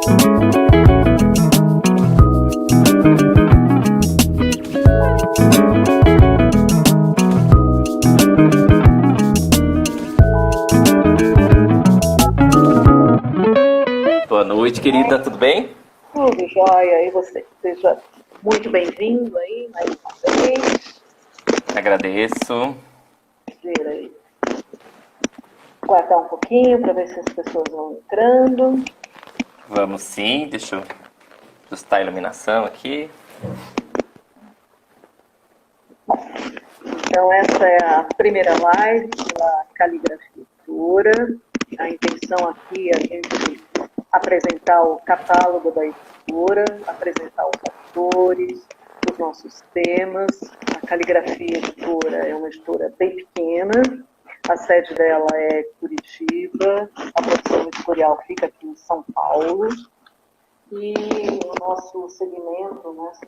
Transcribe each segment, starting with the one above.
Boa noite, querida, tudo bem? Tudo jóia, e você? Seja muito bem-vindo aí, mais uma vez. Agradeço. Ver aí. Guardar um pouquinho para ver se as pessoas vão entrando. Vamos sim, deixa eu ajustar a iluminação aqui. Então, essa é a primeira live pela Caligrafia Editora. A intenção aqui é a gente apresentar o catálogo da editora, apresentar os autores, os nossos temas. A Caligrafia Editora é uma editora bem pequena, a sede dela é Curitiba, a produção editorial fica aqui em São Paulo, e o nosso segmento, nosso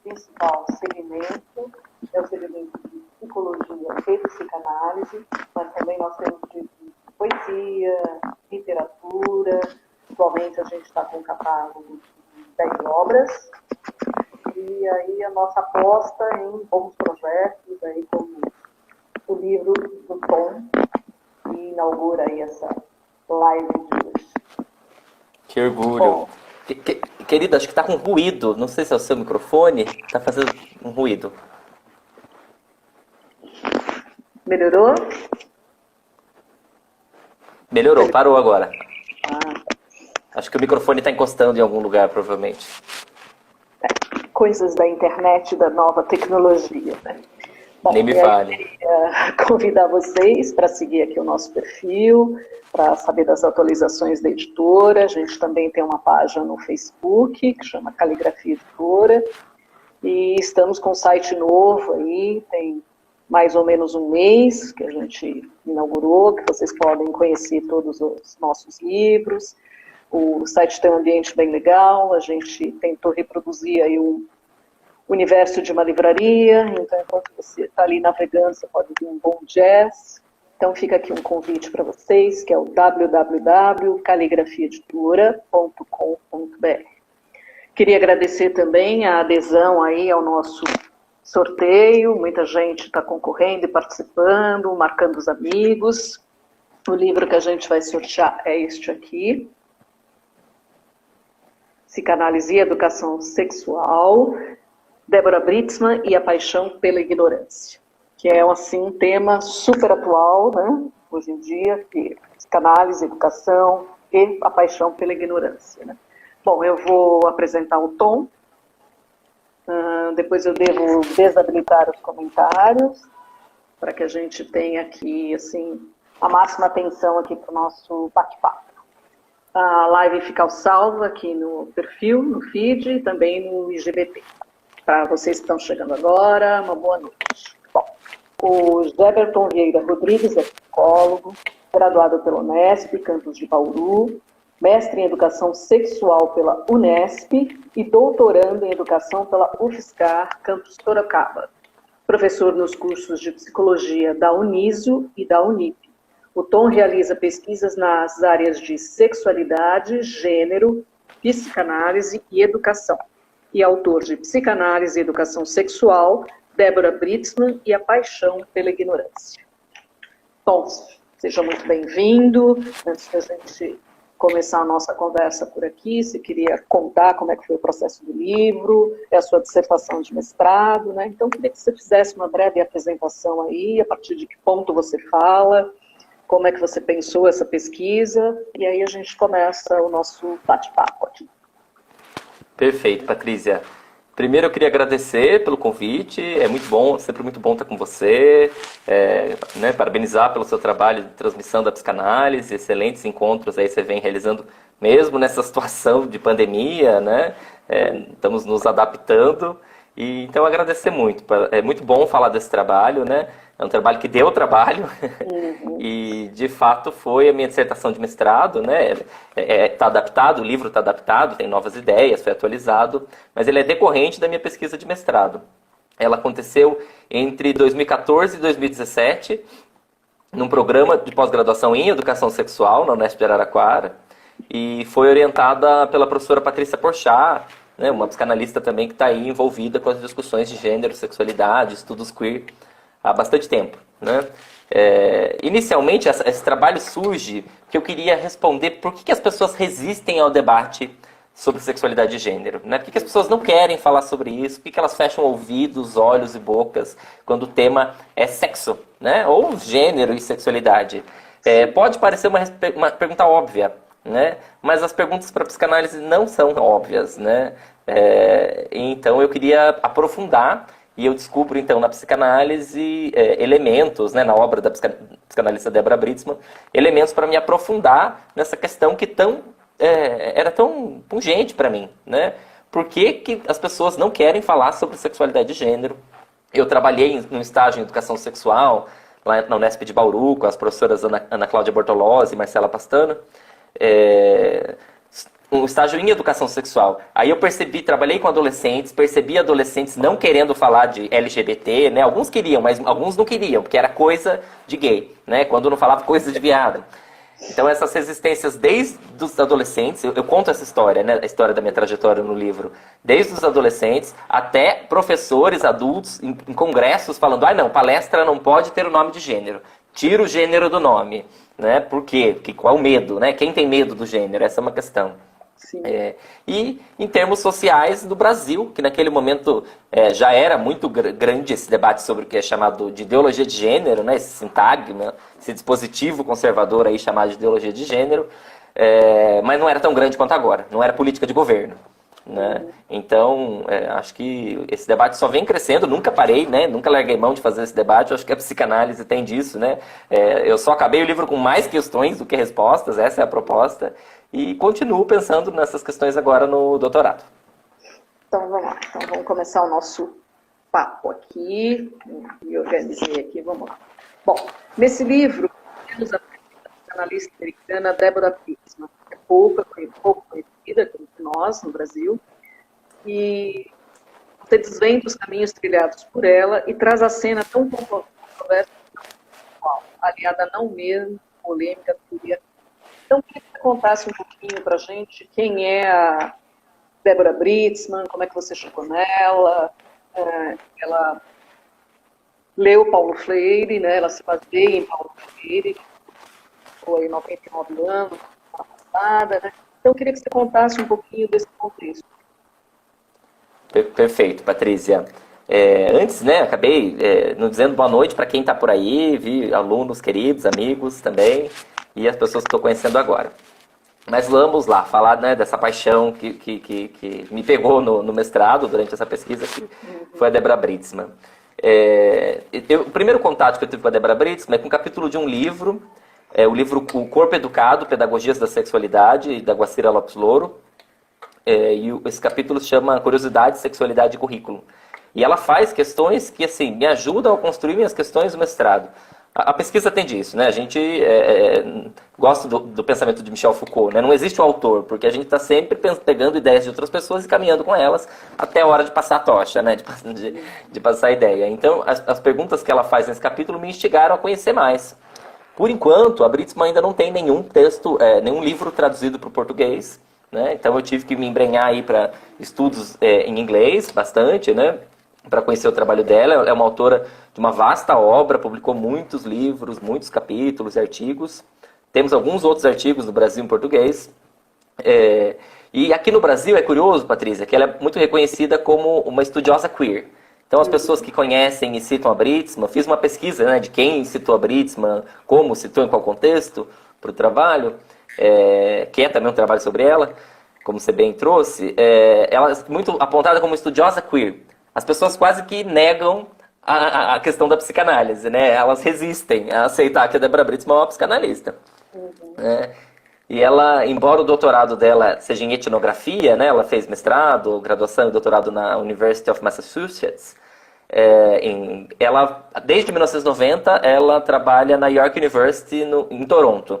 principal segmento é o segmento de psicologia e psicanálise, mas também nós temos de poesia, literatura. Atualmente a gente está com um catálogo de 10 obras, e aí a nossa aposta em bons projetos, aí como o livro do Tom, que inaugura aí essa live de hoje. Que orgulho. Querida, acho que está com ruído. Não sei se é o seu microfone. Está fazendo um ruído. Melhorou? Melhorou, parou agora. Ah, Acho que o microfone está encostando em algum lugar, provavelmente. coisas da internet, da nova tecnologia, né? Bom, Nem me fale. Eu queria convidar vocês para seguir aqui o nosso perfil, para saber das atualizações da editora. A gente também tem uma página no Facebook, que chama Caligrafia Editora, e estamos com um site novo aí, tem mais ou menos um mês que a gente inaugurou, que vocês podem conhecer todos os nossos livros. O site tem um ambiente bem legal, a gente tentou reproduzir aí um universo de uma livraria, então enquanto você está ali navegando, você pode ouvir um bom jazz. Então fica aqui um convite para vocês, que é o www.caligrafiaeditora.com.br. Queria agradecer também a adesão aí ao nosso sorteio, muita gente está concorrendo e participando, marcando os amigos. O livro que a gente vai sortear é este aqui, Psicanálise e Educação Sexual, Débora Britzmann e a Paixão pela Ignorância, que é assim, um tema super atual, né? Hoje em dia, que psicanálise, educação e a paixão pela ignorância, né? Bom, eu vou apresentar o Tom, depois eu devo desabilitar os comentários, para que a gente tenha aqui, assim, a máxima atenção aqui para o nosso bate-papo. A live fica salva aqui no perfil, no feed e também no IGBT. Para vocês que estão chegando agora, uma boa noite. Bom, o Jeberton Vieira Rodrigues é psicólogo, graduado pela Unesp, campus de Bauru, mestre em Educação Sexual pela Unesp e doutorando em Educação pela UFSCar, campus Sorocaba. Professor nos cursos de Psicologia da Uniso e da Unip. O Tom realiza pesquisas nas áreas de sexualidade, gênero, psicanálise e educação. E autor de Psicanálise e Educação Sexual, Débora Britzmann e a Paixão pela Ignorância. Tom, seja muito bem-vindo. Antes da gente começar a nossa conversa por aqui, você queria contar como é que foi o processo do livro, é a sua dissertação de mestrado, né? Então, queria que você fizesse uma breve apresentação aí, a partir de que ponto você fala, como é que você pensou essa pesquisa, e aí a gente começa o nosso bate-papo aqui. Perfeito, Patrícia. Primeiro eu queria agradecer pelo convite, é muito bom, sempre muito bom estar com você, parabenizar pelo seu trabalho de transmissão da psicanálise, excelentes encontros aí você vem realizando mesmo nessa situação de pandemia, né? Estamos nos adaptando, e então agradecer muito, é muito bom falar desse trabalho, né? É um trabalho que deu trabalho, e de fato foi a minha dissertação de mestrado, né? Está adaptado, o livro está adaptado, tem novas ideias, foi atualizado, mas ele é decorrente da minha pesquisa de mestrado. Ela aconteceu entre 2014 e 2017, num programa de pós-graduação em Educação Sexual, na Unesp de Araraquara, e foi orientada pela professora Patrícia Porchat, né, uma psicanalista também que está aí envolvida com as discussões de gênero, sexualidade, estudos queer há bastante tempo, né? Inicialmente, esse trabalho surge porque eu queria responder por que as pessoas resistem ao debate sobre sexualidade e gênero, né? Por que as pessoas não querem falar sobre isso? Por que elas fecham ouvidos, olhos e bocas quando o tema é sexo, né? Ou gênero e sexualidade? Pode parecer uma pergunta óbvia, né? Mas as perguntas para a psicanálise não são óbvias, né? Então eu queria aprofundar e eu descubro então na psicanálise elementos, né, na obra da psicanalista Deborah Britzman, elementos para me aprofundar nessa questão que era tão pungente para mim, né? Por que as pessoas não querem falar sobre sexualidade e gênero? Eu trabalhei num estágio em educação sexual lá na Unesp de Bauru com as professoras Ana Cláudia Bortolozzi e Marcela Pastana. Um estágio em educação sexual. Aí eu trabalhei com adolescentes, percebi adolescentes não querendo falar de LGBT, né? Alguns queriam, mas alguns não queriam, porque era coisa de gay, né? Quando não falava coisa de viado. Então essas resistências desde os adolescentes, eu conto essa história, né? A história da minha trajetória no livro, desde os adolescentes até professores adultos em congressos falando, não, palestra não pode ter o nome de gênero, tira o gênero do nome, né? Por quê? Qual o medo, né? Quem tem medo do gênero? Essa é uma questão. E em termos sociais do Brasil, que naquele momento já era muito grande esse debate sobre o que é chamado de ideologia de gênero, né, esse sintagma, esse dispositivo conservador aí chamado de ideologia de gênero, mas não era tão grande quanto agora, não era política de governo. Né? Então, acho que esse debate só vem crescendo, nunca parei, né? Nunca larguei mão de fazer esse debate, acho que a psicanálise tem disso. Né? Eu só acabei o livro com mais questões do que respostas, essa é a proposta, e continuo pensando nessas questões agora no doutorado. Então vamos lá, vamos começar o nosso papo aqui, me organizei aqui, vamos lá. Bom, nesse livro, temos a psicanalista americana Deborah Britzman, que é pouco conhecida como nós no Brasil, e você desvenda os caminhos trilhados por ela e traz a cena tão controversa, aliada a não mesmo polêmica teoria. Então, queria que você contasse um pouquinho para a gente quem é a Deborah Britzman, como é que você chegou nela. Ela leu Paulo Freire, né? Ela se baseia em Paulo Freire, foi 99 anos, passada, né? Então, eu queria que você contasse um pouquinho desse contexto. Perfeito, Patrícia. Antes, né, acabei nos dizendo boa noite para quem está por aí, vi alunos queridos, amigos também, e as pessoas que estou conhecendo agora. Mas vamos lá, falar, né, dessa paixão que me pegou no mestrado, durante essa pesquisa, que foi a Deborah Britzman. O primeiro contato que eu tive com a Deborah Britzman é com um capítulo de um livro, o livro O Corpo Educado, Pedagogias da Sexualidade, da Guacira Lopes Louro. Esse capítulo se chama Curiosidade, Sexualidade e Currículo. E ela faz questões que, assim, me ajudam a construir minhas questões do mestrado. A pesquisa tem disso, né? A gente gosta do pensamento de Michel Foucault, né? Não existe o autor, porque a gente está sempre pegando ideias de outras pessoas e caminhando com elas até a hora de passar a tocha, né? De passar a ideia. Então, as perguntas que ela faz nesse capítulo me instigaram a conhecer mais. Por enquanto, a Britzman ainda não tem nenhum texto, nenhum livro traduzido para o português, né? Então eu tive que me embrenhar aí para estudos em inglês, bastante, né? Para conhecer o trabalho dela. Ela é uma autora de uma vasta obra, publicou muitos livros, muitos capítulos e artigos. Temos alguns outros artigos no Brasil em português. E aqui no Brasil é curioso, Patrícia, que ela é muito reconhecida como uma estudiosa queer. Então as pessoas que conhecem e citam a Britzman, fiz uma pesquisa, né, de quem citou a Britzman, como citou, em qual contexto, para o trabalho, que é também um trabalho sobre ela, como você bem trouxe. Ela é muito apontada como estudiosa queer. As pessoas quase que negam a questão da psicanálise, né? Elas resistem a aceitar que a Deborah Britzman é uma psicanalista. E ela, embora o doutorado dela seja em etnografia, né? Ela fez mestrado, graduação e doutorado na University of Massachusetts. Desde 1990, ela trabalha na York University, em Toronto.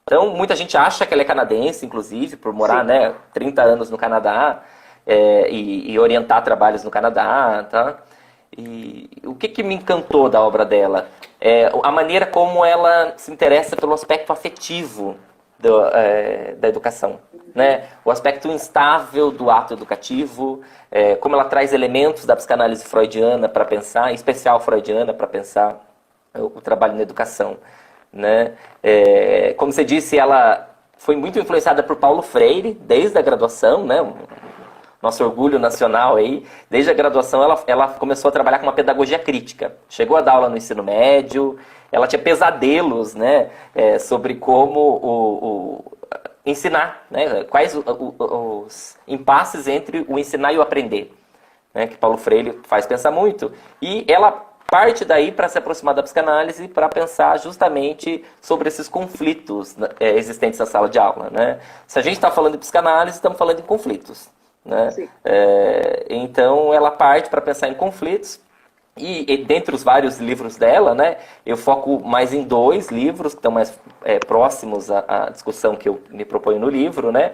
Então, muita gente acha que ela é canadense, inclusive, por morar, né, 30 anos no Canadá e orientar trabalhos no Canadá, tá? E o que me encantou da obra dela? A maneira como ela se interessa pelo aspecto afetivo da educação, né? O aspecto instável do ato educativo, como ela traz elementos da psicanálise freudiana para pensar, em especial freudiana, para pensar o trabalho na educação, né? Como você disse, ela foi muito influenciada por Paulo Freire, desde a graduação, né? Nosso orgulho nacional aí. Desde a graduação ela começou a trabalhar com uma pedagogia crítica. Chegou a dar aula no ensino médio, ela tinha pesadelos, né? Sobre como ensinar, né? Quais os impasses entre o ensinar e o aprender, né? Que Paulo Freire faz pensar muito. E ela parte daí para se aproximar da psicanálise para pensar justamente sobre esses conflitos existentes na sala de aula, né? Se a gente está falando de psicanálise, estamos falando de conflitos, né? Então ela parte para pensar em conflitos e dentre os vários livros dela, né, eu foco mais em 2 livros que estão mais próximos à discussão que eu me proponho no livro, né?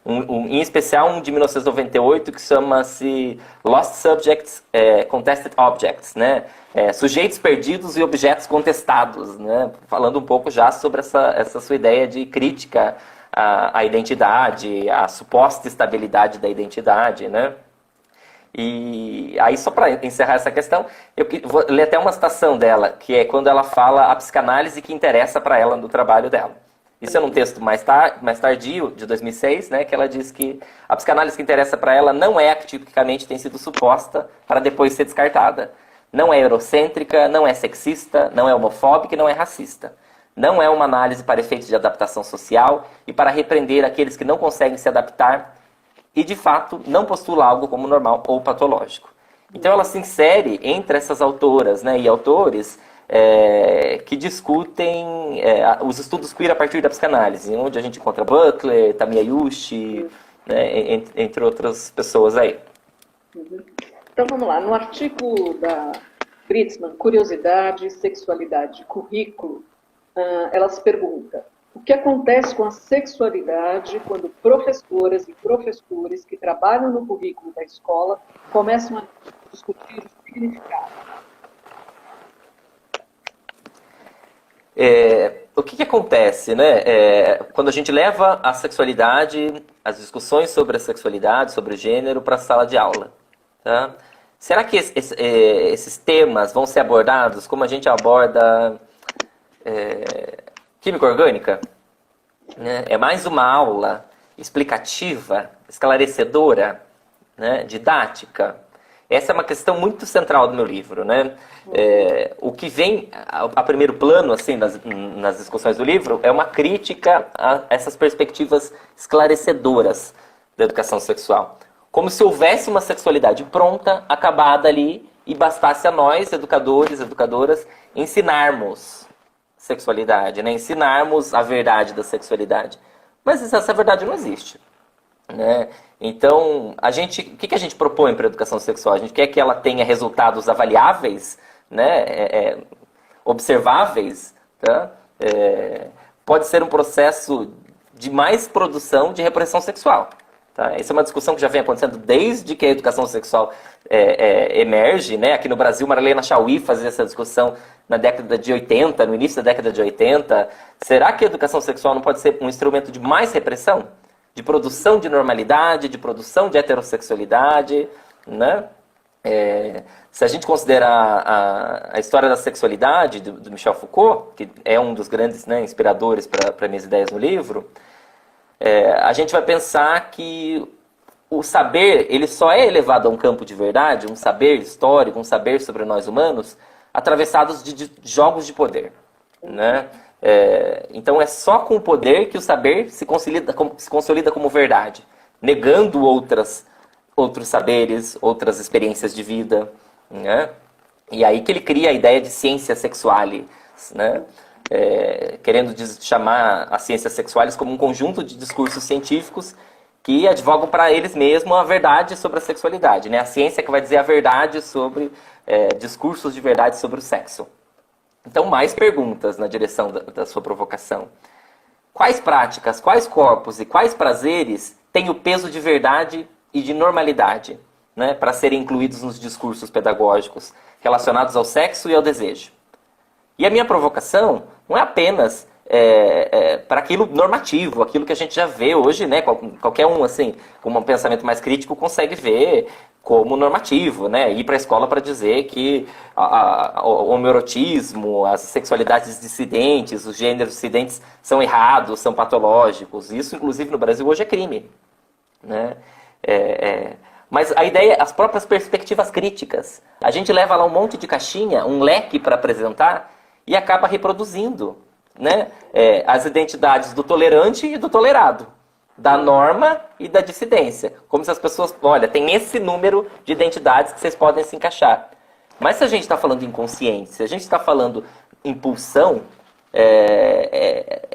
Em especial um de 1998 que chama-se Lost Subjects, Contested Objects, né? Sujeitos perdidos e objetos contestados, né? Falando um pouco já sobre essa sua ideia de crítica à identidade, à suposta estabilidade da identidade, né? E aí, só para encerrar essa questão, eu vou ler até uma citação dela, que é quando ela fala a psicanálise que interessa para ela no trabalho dela. Isso é num texto mais tardio, de 2006, né, que ela diz que a psicanálise que interessa para ela não é a que tipicamente tem sido suposta para depois ser descartada. Não é eurocêntrica, não é sexista, não é homofóbica e não é racista. Não é uma análise para efeitos de adaptação social e para repreender aqueles que não conseguem se adaptar e, de fato, não postula algo como normal ou patológico. Então ela se insere entre essas autoras, né, e autores que discutem os estudos queer a partir da psicanálise, onde a gente encontra Buckler, Tamiya Yushi, né, entre outras pessoas aí. Então vamos lá, no artigo da Britzmann, Curiosidade, Sexualidade e Currículo, ela se pergunta: o que acontece com a sexualidade quando professoras e professores que trabalham no currículo da escola começam a discutir o significado? O que acontece, né? Quando a gente leva a sexualidade, as discussões sobre a sexualidade, sobre o gênero, para a sala de aula, tá? Será que esses temas vão ser abordados como a gente aborda química orgânica? Né? É mais uma aula explicativa, esclarecedora, né? Didática? Essa é uma questão muito central do meu livro, né? O que vem a primeiro plano, assim, nas discussões do livro, é uma crítica a essas perspectivas esclarecedoras da educação sexual. Como se houvesse uma sexualidade pronta, acabada ali, e bastasse a nós, educadores, educadoras, ensinarmos sexualidade, né? Ensinarmos a verdade da sexualidade. Mas essa verdade não existe, né? Então, o que a gente propõe para a educação sexual? A gente quer que ela tenha resultados avaliáveis, né? Observáveis, tá? Pode ser um processo de mais produção de repressão sexual. Tá? Essa é uma discussão que já vem acontecendo desde que a educação sexual emerge, né? Aqui no Brasil, Marilena Chauí fazia essa discussão na década de 80, no início da década de 80. Será que a educação sexual não pode ser um instrumento de mais repressão? De produção de normalidade, de produção de heterossexualidade, né? Se a gente considerar a história da sexualidade do Michel Foucault, que é um dos grandes, né, inspiradores para minhas ideias no livro, a gente vai pensar que o saber ele só é elevado a um campo de verdade, um saber histórico, um saber sobre nós humanos, atravessados de jogos de poder, né? Então é só com o poder que o saber se consolida como verdade, negando outros saberes, outras experiências de vida, né? E aí que ele cria a ideia de ciência sexualis, né? Querendo chamar as ciências sexuais como um conjunto de discursos científicos que advogam para eles mesmos a verdade sobre a sexualidade, né? A ciência que vai dizer a verdade sobre discursos de verdade sobre o sexo. Então, mais perguntas na direção da sua provocação. Quais práticas, quais corpos e quais prazeres têm o peso de verdade e de normalidade, né, para serem incluídos nos discursos pedagógicos relacionados ao sexo e ao desejo? E a minha provocação não é apenas para aquilo normativo, aquilo que a gente já vê hoje, né? Qualquer um, assim, com um pensamento mais crítico, consegue ver como normativo, né? Ir para a escola para dizer que o homoerotismo, as sexualidades dissidentes, os gêneros dissidentes são errados, são patológicos. Isso, inclusive, no Brasil hoje é crime, né? Mas a ideia, as próprias perspectivas críticas. A gente leva lá um monte de caixinha, um leque para apresentar e acaba reproduzindo, né? As identidades do tolerante e do tolerado, da norma e da dissidência. Como se as pessoas, olha, tem esse número de identidades que vocês podem se encaixar. Mas se a gente está falando em consciência, se a gente está falando em pulsão,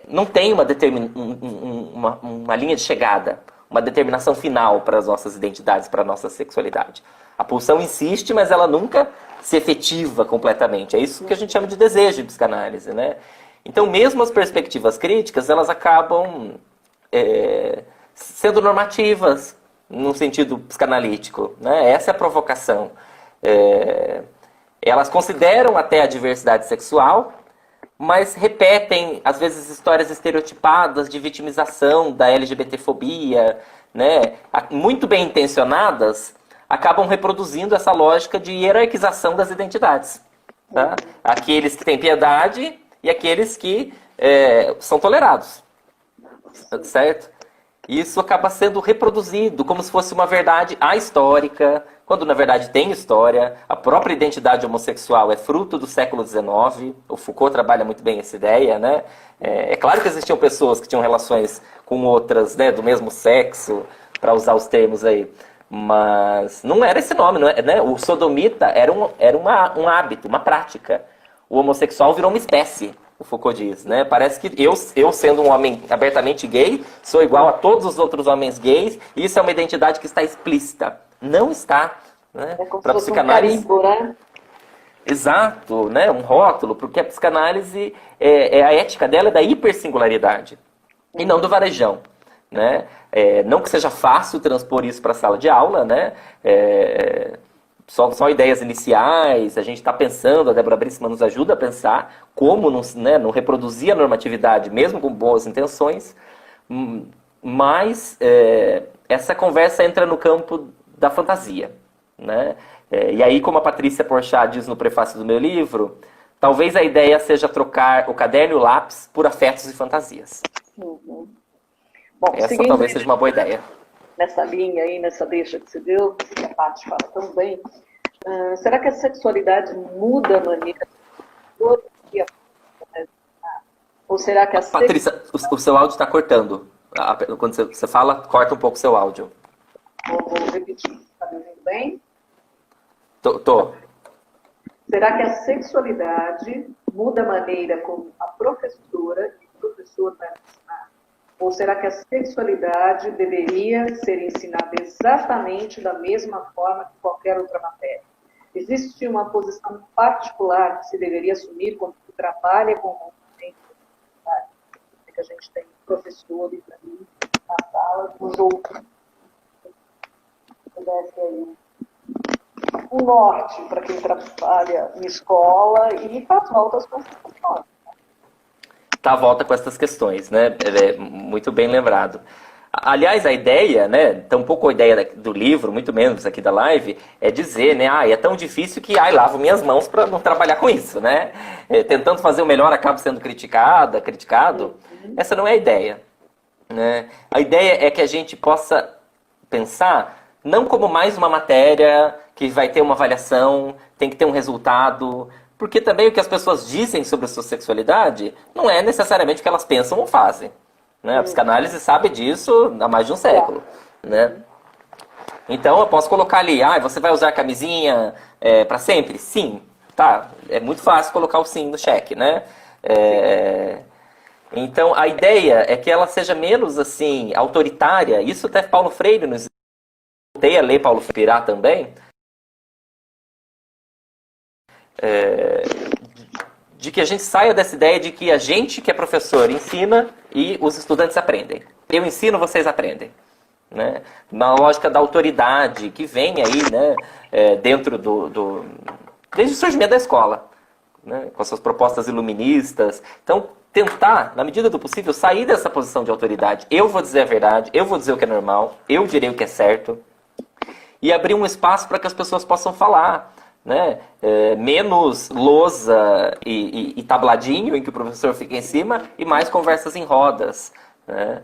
não tem uma linha de chegada, uma determinação final para as nossas identidades, para a nossa sexualidade. A pulsão insiste, mas ela nunca se efetiva completamente. É isso que a gente chama de desejo em psicanálise, né? Então, mesmo as perspectivas críticas, elas acabam sendo normativas no sentido psicanalítico, né? Essa é a provocação. Elas consideram até a diversidade sexual, mas repetem, às vezes, histórias estereotipadas de vitimização da LGBTfobia, né? Muito bem intencionadas, acabam reproduzindo essa lógica de hierarquização das identidades. Tá? Aqueles que têm piedade e aqueles que são tolerados. Certo? Isso acaba sendo reproduzido como se fosse uma verdade ahistórica, quando na verdade tem história. A própria identidade homossexual é fruto do século XIX. O Foucault trabalha muito bem essa ideia, né? É claro que existiam pessoas que tinham relações com outras, né, do mesmo sexo, para usar os termos aí. Mas não era esse nome, né? O sodomita era um hábito, uma prática. O homossexual virou uma espécie, o Foucault diz, né? Parece que eu sendo um homem abertamente gay, sou igual a todos os outros homens gays, e isso é uma identidade que está explícita. Não está, né? Como para se fosse psicanálise. Um carimbo, né? Exato, né? Um rótulo, porque a psicanálise, a ética dela é da hipersingularidade, e não do varejão, né? Não que seja fácil transpor isso para a sala de aula, né? Só ideias iniciais, a gente está pensando, a Débora Brissman nos ajuda a pensar como não reproduzir a normatividade, mesmo com boas intenções, mas essa conversa entra no campo da fantasia, né? E aí, como a Patrícia Porchat diz no prefácio do meu livro, talvez a ideia seja trocar o caderno e o lápis por afetos e fantasias. Uhum. Bom, essa talvez seja uma boa ideia. Nessa linha aí, nessa deixa que você deu, que a Paty fala tão bem, será que a sexualidade muda a maneira de... Ou será que a Patrícia, o seu áudio está cortando. Quando você fala, corta um pouco o seu áudio. Vou repetir. Está me ouvindo bem? Tô. Será que a sexualidade muda a maneira como a professora e o professor vai ensinar? Ou será que a sexualidade deveria ser ensinada exatamente da mesma forma que qualquer outra matéria? Existe uma posição particular que se deveria assumir quando se trabalha com o movimento da sexualidade? Que a gente tem professores ali na sala, os outros. Se pudesse aí um norte para quem trabalha em escola e faz voltas com essas questões. Tá à volta com essas questões, né? Muito bem lembrado. Aliás, a ideia, né? Tampouco a ideia do livro, muito menos aqui da live, é dizer, né? É tão difícil que, lavo minhas mãos para não trabalhar com isso, né? Tentando fazer o melhor, acabo sendo criticado. Essa não é a ideia, né? A ideia é que a gente possa pensar não como mais uma matéria que vai ter uma avaliação, tem que ter um resultado, porque também o que as pessoas dizem sobre a sua sexualidade não é necessariamente o que elas pensam ou fazem, né? A psicanálise sabe disso há mais de um século, né? Então eu posso colocar ali, você vai usar camisinha para sempre? Sim, tá. É muito fácil colocar o sim no cheque, né? Então a ideia é que ela seja menos assim autoritária. Isso até Paulo Freire nos voltei a ler Paulo Freire também, de que a gente saia dessa ideia de que a gente que é professor ensina e os estudantes aprendem. Eu ensino, vocês aprendem, né? Na lógica da autoridade que vem aí, né, dentro desde o surgimento da escola, né, com as suas propostas iluministas. Então, tentar, na medida do possível, sair dessa posição de autoridade. Eu vou dizer a verdade, eu vou dizer o que é normal, eu direi o que é certo, e abrir um espaço para que as pessoas possam falar, né? Menos lousa e tabladinho, em que o professor fica em cima, e mais conversas em rodas, né?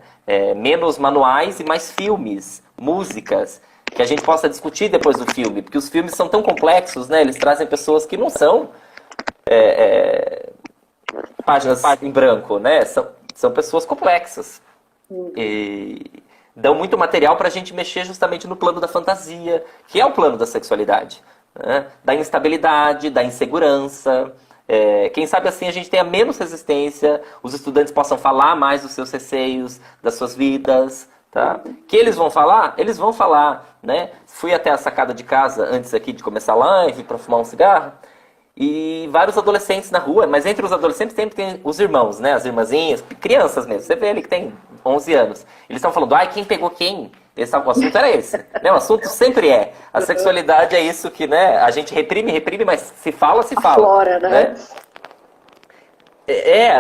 Menos manuais e mais filmes, músicas, que a gente possa discutir depois do filme, porque os filmes são tão complexos, né? Eles trazem pessoas que não são páginas em branco, né? São pessoas complexas. E dão muito material para a gente mexer justamente no plano da fantasia, que é o plano da sexualidade, né? Da instabilidade, da insegurança. Quem sabe assim a gente tenha menos resistência, os estudantes possam falar mais dos seus receios, das suas vidas. Tá? Que eles vão falar? Eles vão falar, né? Fui até a sacada de casa antes aqui de começar a live para fumar um cigarro e vários adolescentes na rua, mas entre os adolescentes sempre tem os irmãos, né? As irmãzinhas, crianças mesmo. Você vê ele que tem 11 anos. Eles estão falando, ai, quem pegou quem? O assunto era esse. Né? O assunto sempre é. A sexualidade é isso que, né? A gente reprime, mas se fala, se fala. Aflora, né?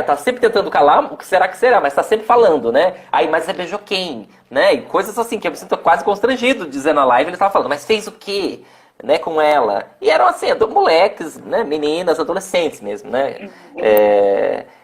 Tá sempre tentando calar, o que será que será, mas tá sempre falando, né? Aí, mas você beijou quem? Né? E coisas assim, que eu me sinto quase constrangido dizendo na live, ele tava falando, mas fez o quê? Né, com ela. E eram assim, moleques, né? Meninas, adolescentes mesmo, né?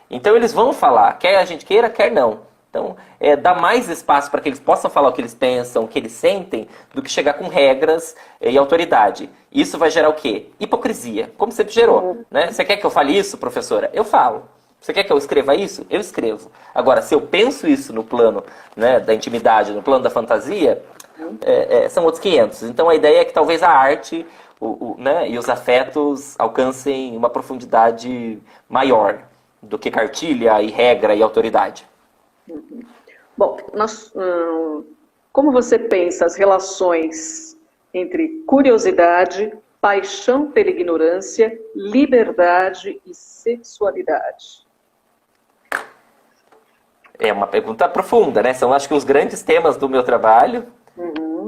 Então eles vão falar, quer a gente queira, quer não. Então, dá mais espaço para que eles possam falar o que eles pensam, o que eles sentem, do que chegar com regras e autoridade. Isso vai gerar o quê? Hipocrisia, como sempre gerou. Né? Você quer que eu fale isso, professora? Eu falo. Você quer que eu escreva isso? Eu escrevo. Agora, se eu penso isso no plano, né, da intimidade, no plano da fantasia, são outros 500. Então, a ideia é que talvez a arte né, e os afetos alcancem uma profundidade maior do que cartilha e regra e autoridade. Bom, como você pensa as relações entre curiosidade, paixão pela ignorância, liberdade e sexualidade? É uma pergunta profunda, né? São, acho que, os grandes temas do meu trabalho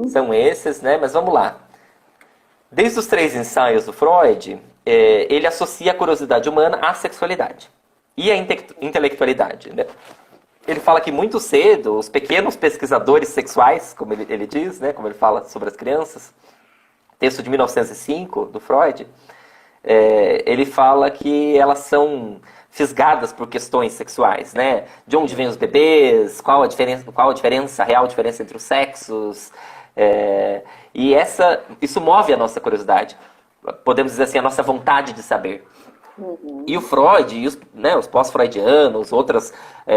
são esses, né? Mas vamos lá. Desde os 3 ensaios do Freud, ele associa a curiosidade humana à sexualidade e à intelectualidade, né? Ele fala que muito cedo, os pequenos pesquisadores sexuais, como ele diz, né, como ele fala sobre as crianças, texto de 1905, do Freud, ele fala que elas são fisgadas por questões sexuais, né? De onde vêm os bebês, qual a real diferença entre os sexos, e isso move a nossa curiosidade, podemos dizer assim, a nossa vontade de saber. E o Freud, e os pós-freudianos, outras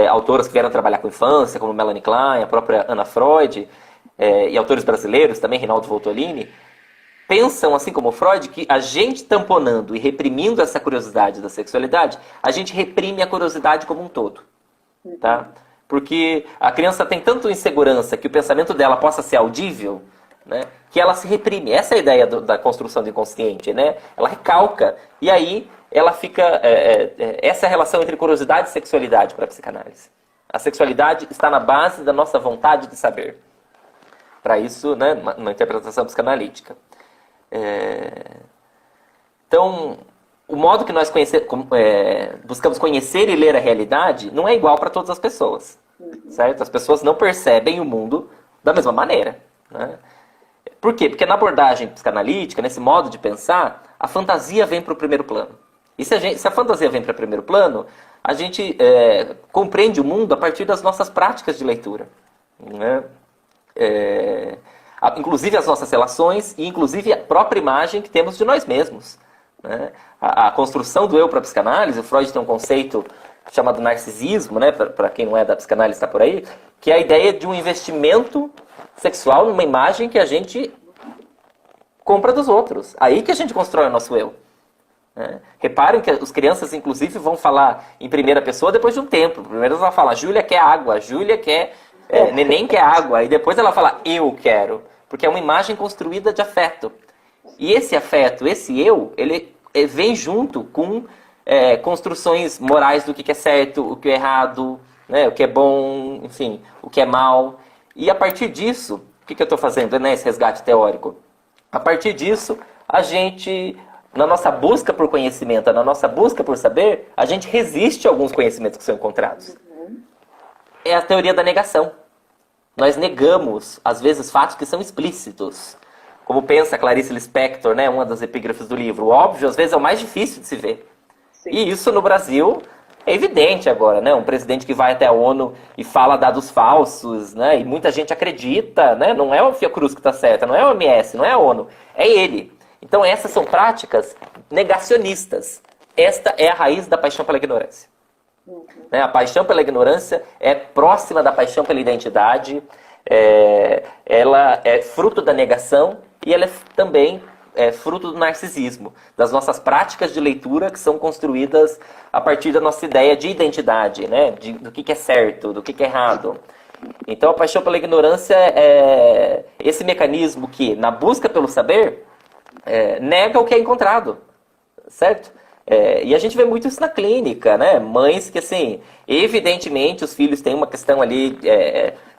autoras que vieram trabalhar com infância, como Melanie Klein, a própria Ana Freud, e autores brasileiros também, Reinaldo Voltolini, pensam, assim como o Freud, que a gente tamponando e reprimindo essa curiosidade da sexualidade, a gente reprime a curiosidade como um todo. Tá? Porque a criança tem tanto insegurança que o pensamento dela possa ser audível, né, que ela se reprime. Essa é a ideia da construção do inconsciente, né? Ela recalca, e aí ela fica... essa é a relação entre curiosidade e sexualidade para a psicanálise. A sexualidade está na base da nossa vontade de saber. Para isso, né, na interpretação psicanalítica. Então, o modo que nós buscamos conhecer e ler a realidade não é igual para todas as pessoas. Certo? As pessoas não percebem o mundo da mesma maneira. Né? Por quê? Porque na abordagem psicanalítica, nesse modo de pensar, a fantasia vem para o primeiro plano. E se a fantasia vem para o primeiro plano, a gente compreende o mundo a partir das nossas práticas de leitura. Né? Inclusive as nossas relações e inclusive a própria imagem que temos de nós mesmos. Né? A construção do eu para a psicanálise, o Freud tem um conceito chamado narcisismo, né? Para quem não é da psicanálise está por aí, que é a ideia de um investimento sexual numa imagem que a gente compra dos outros. Aí que a gente constrói o nosso eu. Né? Reparem que as crianças, inclusive, vão falar em primeira pessoa depois de um tempo. Primeiro elas vão falar, Júlia quer água, Júlia quer... neném quer água. E depois ela fala, eu quero. Porque é uma imagem construída de afeto. E esse afeto, esse eu, ele vem junto com construções morais do que é certo, o que é errado, né? O que é bom, enfim, o que é mal. E a partir disso, o que eu estou fazendo, né, esse resgate teórico? A partir disso, a gente na nossa busca por conhecimento, na nossa busca por saber, a gente resiste a alguns conhecimentos que são encontrados. É a teoria da negação. Nós negamos, às vezes, fatos que são explícitos. Como pensa Clarice Lispector, né, uma das epígrafes do livro. O óbvio, às vezes, é o mais difícil de se ver. Sim. E isso no Brasil é evidente agora, né? Um presidente que vai até a ONU e fala dados falsos, né? E muita gente acredita, né? Não é o Fiocruz que está certa, não é o OMS, não é a ONU, é ele. Então essas são práticas negacionistas. Esta é a raiz da paixão pela ignorância. Né? A paixão pela ignorância é próxima da paixão pela identidade, ela é fruto da negação e ela é também fruto do narcisismo, das nossas práticas de leitura que são construídas a partir da nossa ideia de identidade, né? Do que é certo, do que é errado. Então a paixão pela ignorância é esse mecanismo que, na busca pelo saber, nega o que é encontrado, certo? E a gente vê muito isso na clínica, né? Mães que, assim, evidentemente os filhos têm uma questão ali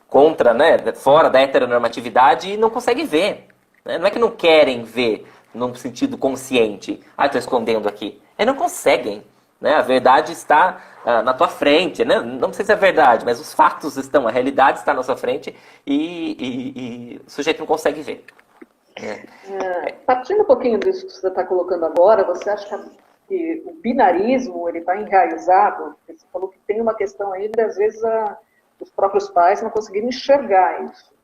contra, né? Fora da heteronormatividade e não conseguem ver. Não é que não querem ver num sentido consciente. Estou escondendo aqui. Não conseguem. Né? A verdade está na tua frente. Né? Não sei se é verdade, mas os fatos estão, a realidade está na sua frente e o sujeito não consegue ver. Partindo um pouquinho disso que você está colocando agora, você acha que o binarismo está enraizado? Você falou que tem uma questão aí de, às vezes, os próprios pais não conseguirem enxergar isso.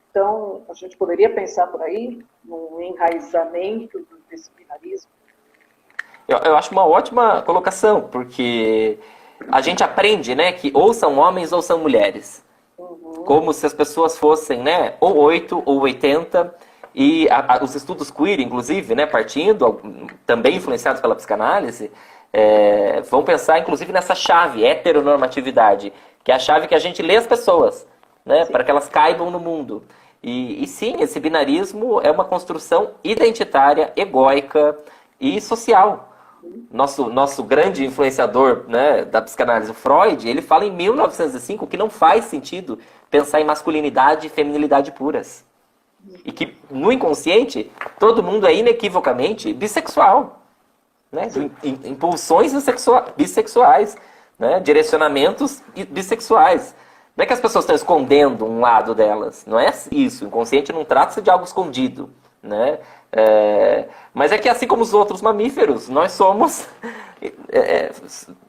Então, a gente poderia pensar por aí, no enraizamento desse binarismo? Eu acho uma ótima colocação, porque a gente aprende, né, que ou são homens ou são mulheres. Como se as pessoas fossem, né, ou 8 ou 80, e os estudos queer, inclusive, né, partindo, também influenciados pela psicanálise, vão pensar, inclusive, nessa chave, heteronormatividade, que é a chave que a gente lê as pessoas, né, para que elas caibam no mundo. E sim, esse binarismo é uma construção identitária, egóica e social. Nosso grande influenciador, né, da psicanálise, o Freud, ele fala em 1905 que não faz sentido pensar em masculinidade e feminilidade puras. E que, no inconsciente, todo mundo é inequivocamente bissexual. Né? Impulsões bissexuais, né? Direcionamentos bissexuais. Não é que as pessoas estão escondendo um lado delas. Não é isso. O inconsciente não trata-se de algo escondido. Né? Mas é que, assim como os outros mamíferos, nós somos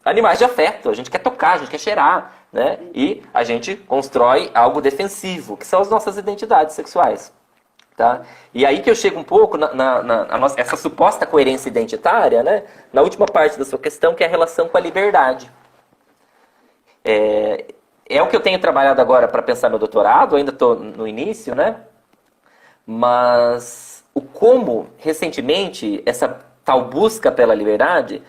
animais de afeto. A gente quer tocar, a gente quer cheirar. Né? E a gente constrói algo defensivo, que são as nossas identidades sexuais. Tá? E aí que eu chego um pouco essa suposta coerência identitária, né? Na última parte da sua questão, que é a relação com a liberdade. É o que eu tenho trabalhado agora para pensar no doutorado, ainda estou no início, né? Mas como, recentemente, essa tal busca pela liberdade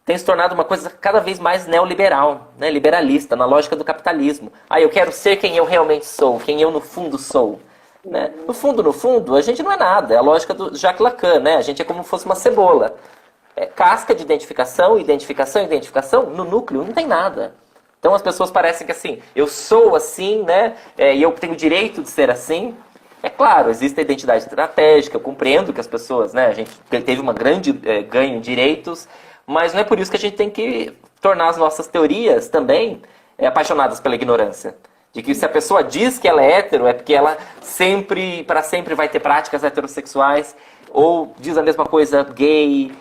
tem se tornado uma coisa cada vez mais neoliberal, né? Liberalista, na lógica do capitalismo. Eu quero ser quem eu realmente sou, quem eu no fundo sou. Né? No fundo, a gente não é nada. É a lógica do Jacques Lacan, né? A gente é como se fosse uma cebola. Casca de identificação, no núcleo não tem nada. Então as pessoas parecem que assim, eu sou assim, né? E eu tenho o direito de ser assim. É claro, existe a identidade estratégica, eu compreendo que as pessoas, né? A gente teve uma grande ganho em direitos, mas não é por isso que a gente tem que tornar as nossas teorias também apaixonadas pela ignorância. De que se a pessoa diz que ela é hétero, é porque ela para sempre vai ter práticas heterossexuais, ou diz a mesma coisa gay,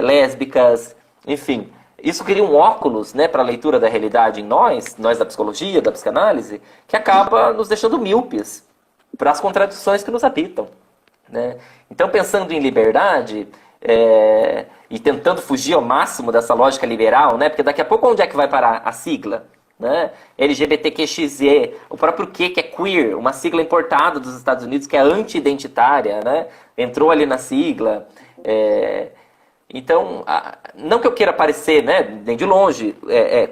lésbicas, enfim. Isso cria um óculos, né, para a leitura da realidade em nós da psicologia, da psicanálise, que acaba nos deixando míopes para as contradições que nos habitam. Né? Então, pensando em liberdade e tentando fugir ao máximo dessa lógica liberal, né, porque daqui a pouco onde é que vai parar a sigla? Né? LGBTQXE, o próprio Q, que é queer, uma sigla importada dos Estados Unidos que é anti-identitária, né? Entrou ali na sigla. Então, não que eu queira parecer, né, nem de longe,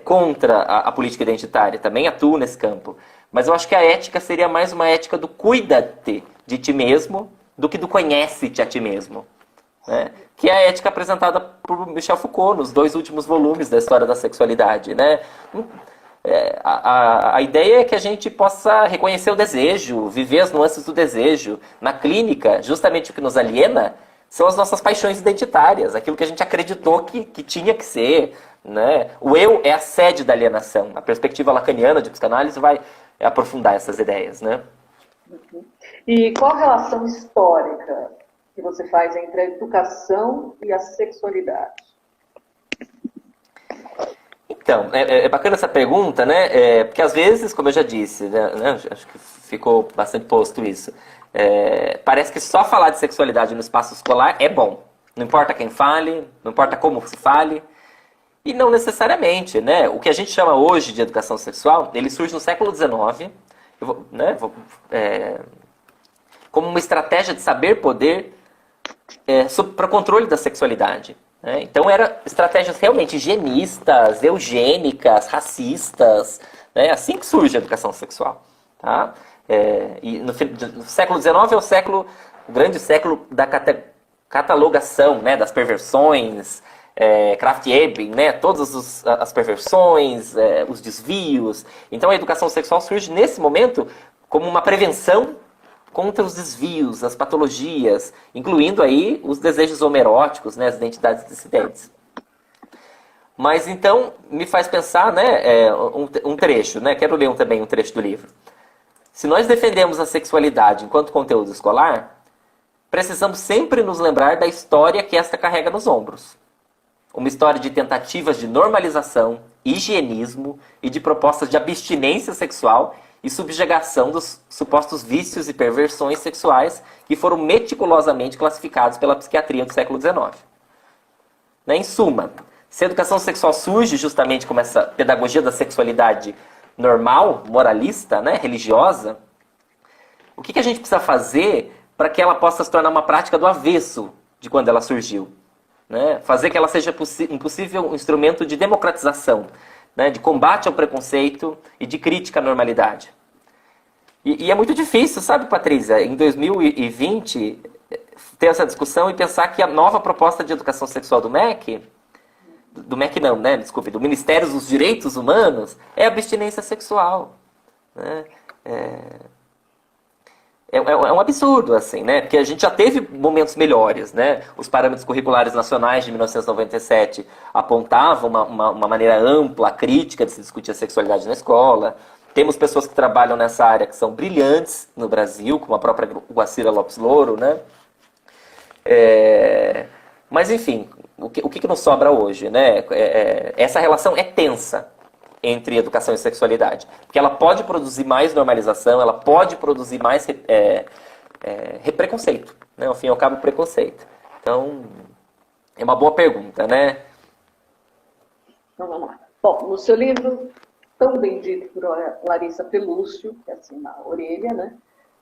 contra a política identitária, também atuo nesse campo, mas eu acho que a ética seria mais uma ética do cuida-te de ti mesmo do que do conhece-te a ti mesmo. Né? Que é a ética apresentada por Michel Foucault nos 2 últimos volumes da História da Sexualidade. Né? A ideia é que a gente possa reconhecer o desejo, viver as nuances do desejo. Na clínica, justamente o que nos aliena são as nossas paixões identitárias, aquilo que a gente acreditou que tinha que ser, né? O eu é a sede da alienação. A perspectiva lacaniana de psicanálise vai aprofundar essas ideias, né? E qual a relação histórica que você faz entre a educação e a sexualidade? Então, é bacana essa pergunta, né? Porque às vezes, como eu já disse, né? Acho que ficou bastante posto isso. Parece que só falar de sexualidade no espaço escolar é bom. Não importa quem fale, não importa como se fale. E não necessariamente, né? O que a gente chama hoje de educação sexual, ele surge no século XIX, como uma estratégia de saber poder para o controle da sexualidade. Né? Então eram estratégias realmente higienistas, eugênicas, racistas. Né? Assim que surge a educação sexual. Tá? E no século XIX é o grande século da catalogação, né? Das perversões, Krafft-Ebing, né? Todas as perversões, os desvios. Então a educação sexual surge nesse momento como uma prevenção contra os desvios, as patologias, incluindo aí os desejos homeróticos, né? As identidades dissidentes. Mas então me faz pensar, né? Um trecho, né? Quero ler também um trecho do livro. Se nós defendemos a sexualidade enquanto conteúdo escolar, precisamos sempre nos lembrar da história que esta carrega nos ombros. Uma história de tentativas de normalização, higienismo e de propostas de abstinência sexual e subjugação dos supostos vícios e perversões sexuais que foram meticulosamente classificados pela psiquiatria do século XIX. Em suma, se a educação sexual surge justamente como essa pedagogia da sexualidade normal, moralista, né, religiosa, o que a gente precisa fazer para que ela possa se tornar uma prática do avesso de quando ela surgiu? Né? Fazer que ela seja um possível instrumento de democratização, né, de combate ao preconceito e de crítica à normalidade. E é muito difícil, sabe, Patrícia, em 2020, ter essa discussão e pensar que a nova proposta de educação sexual do MEC, do Ministério dos Direitos Humanos, é abstinência sexual. Né? É um absurdo, assim, né? Porque a gente já teve momentos melhores, né? Os parâmetros curriculares nacionais de 1997 apontavam uma maneira ampla, crítica de se discutir a sexualidade na escola. Temos pessoas que trabalham nessa área que são brilhantes no Brasil, como a própria Guacira Lopes Louro, né? Mas, enfim, o que nos sobra hoje, né? Essa relação é tensa entre educação e sexualidade. Porque ela pode produzir mais normalização, ela pode produzir mais preconceito. Né? Ao fim e ao cabo, preconceito. Então, é uma boa pergunta, né? Então, vamos lá. Bom, no seu livro, tão bem dito por Larissa Pelúcio, que é assim na orelha, né?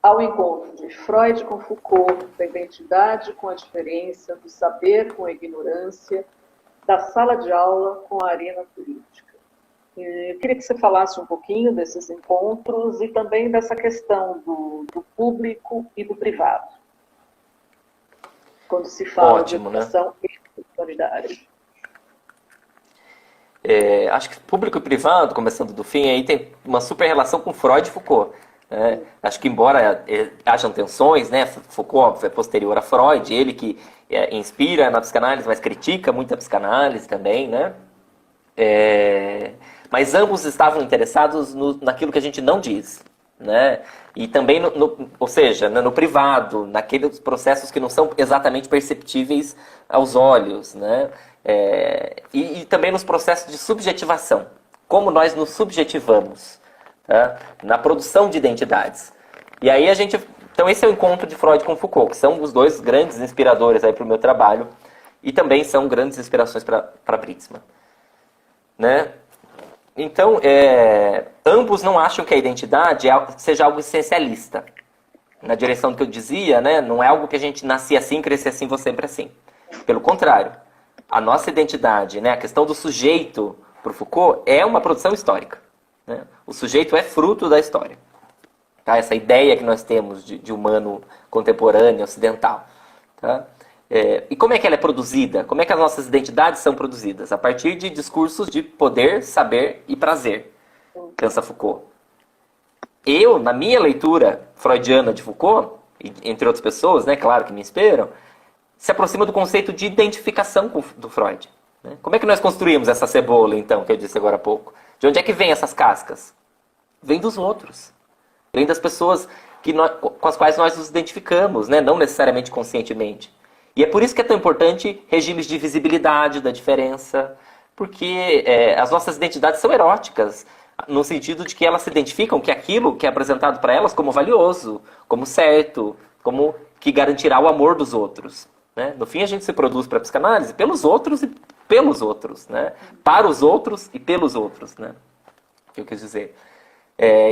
Ao encontro de Freud com Foucault, da identidade com a diferença, do saber com a ignorância, da sala de aula com a arena política. Eu queria que você falasse um pouquinho desses encontros e também dessa questão do público e do privado, quando se fala de educação e sexualidade. Acho que público e privado, começando do fim, aí tem uma super relação com Freud e Foucault. Né? Acho que embora hajam tensões, né? Foucault é posterior a Freud, ele que inspira na psicanálise, mas critica muito a psicanálise também, né? Mas ambos estavam interessados naquilo que a gente não diz, né? E também, ou seja, no privado, naqueles processos que não são exatamente perceptíveis aos olhos, né? E também nos processos de subjetivação, como nós nos subjetivamos, tá? Na produção de identidades. E aí então esse é o encontro de Freud com Foucault, que são os dois grandes inspiradores aí para o meu trabalho, e também são grandes inspirações para Britzmann. Né? Então, ambos não acham que a identidade seja algo essencialista. Na direção do que eu dizia, né? Não é algo que a gente nascia assim, crescia assim, vou sempre assim. Pelo contrário, a nossa identidade, né? A questão do sujeito, para Foucault, é uma produção histórica. Né? O sujeito é fruto da história. Tá? Essa ideia que nós temos de humano contemporâneo, ocidental. Tá? E como é que ela é produzida? Como é que as nossas identidades são produzidas? A partir de discursos de poder, saber e prazer, pensa Foucault. Eu, na minha leitura freudiana de Foucault, entre outras pessoas, né, claro, que me inspiram, se aproxima do conceito de identificação do Freud. Né? Como é que nós construímos essa cebola, então, que eu disse agora há pouco? De onde é que vem essas cascas? Vem dos outros. Vem das pessoas com as quais nós nos identificamos, né? Não necessariamente conscientemente. E é por isso que é tão importante regimes de visibilidade da diferença, porque as nossas identidades são eróticas, no sentido de que elas se identificam que aquilo que é apresentado para elas como valioso, como certo, como que garantirá o amor dos outros. Né? No fim, a gente se produz para a psicanálise pelos outros e pelos outros, né? Para os outros e pelos outros, né? Que eu quis dizer.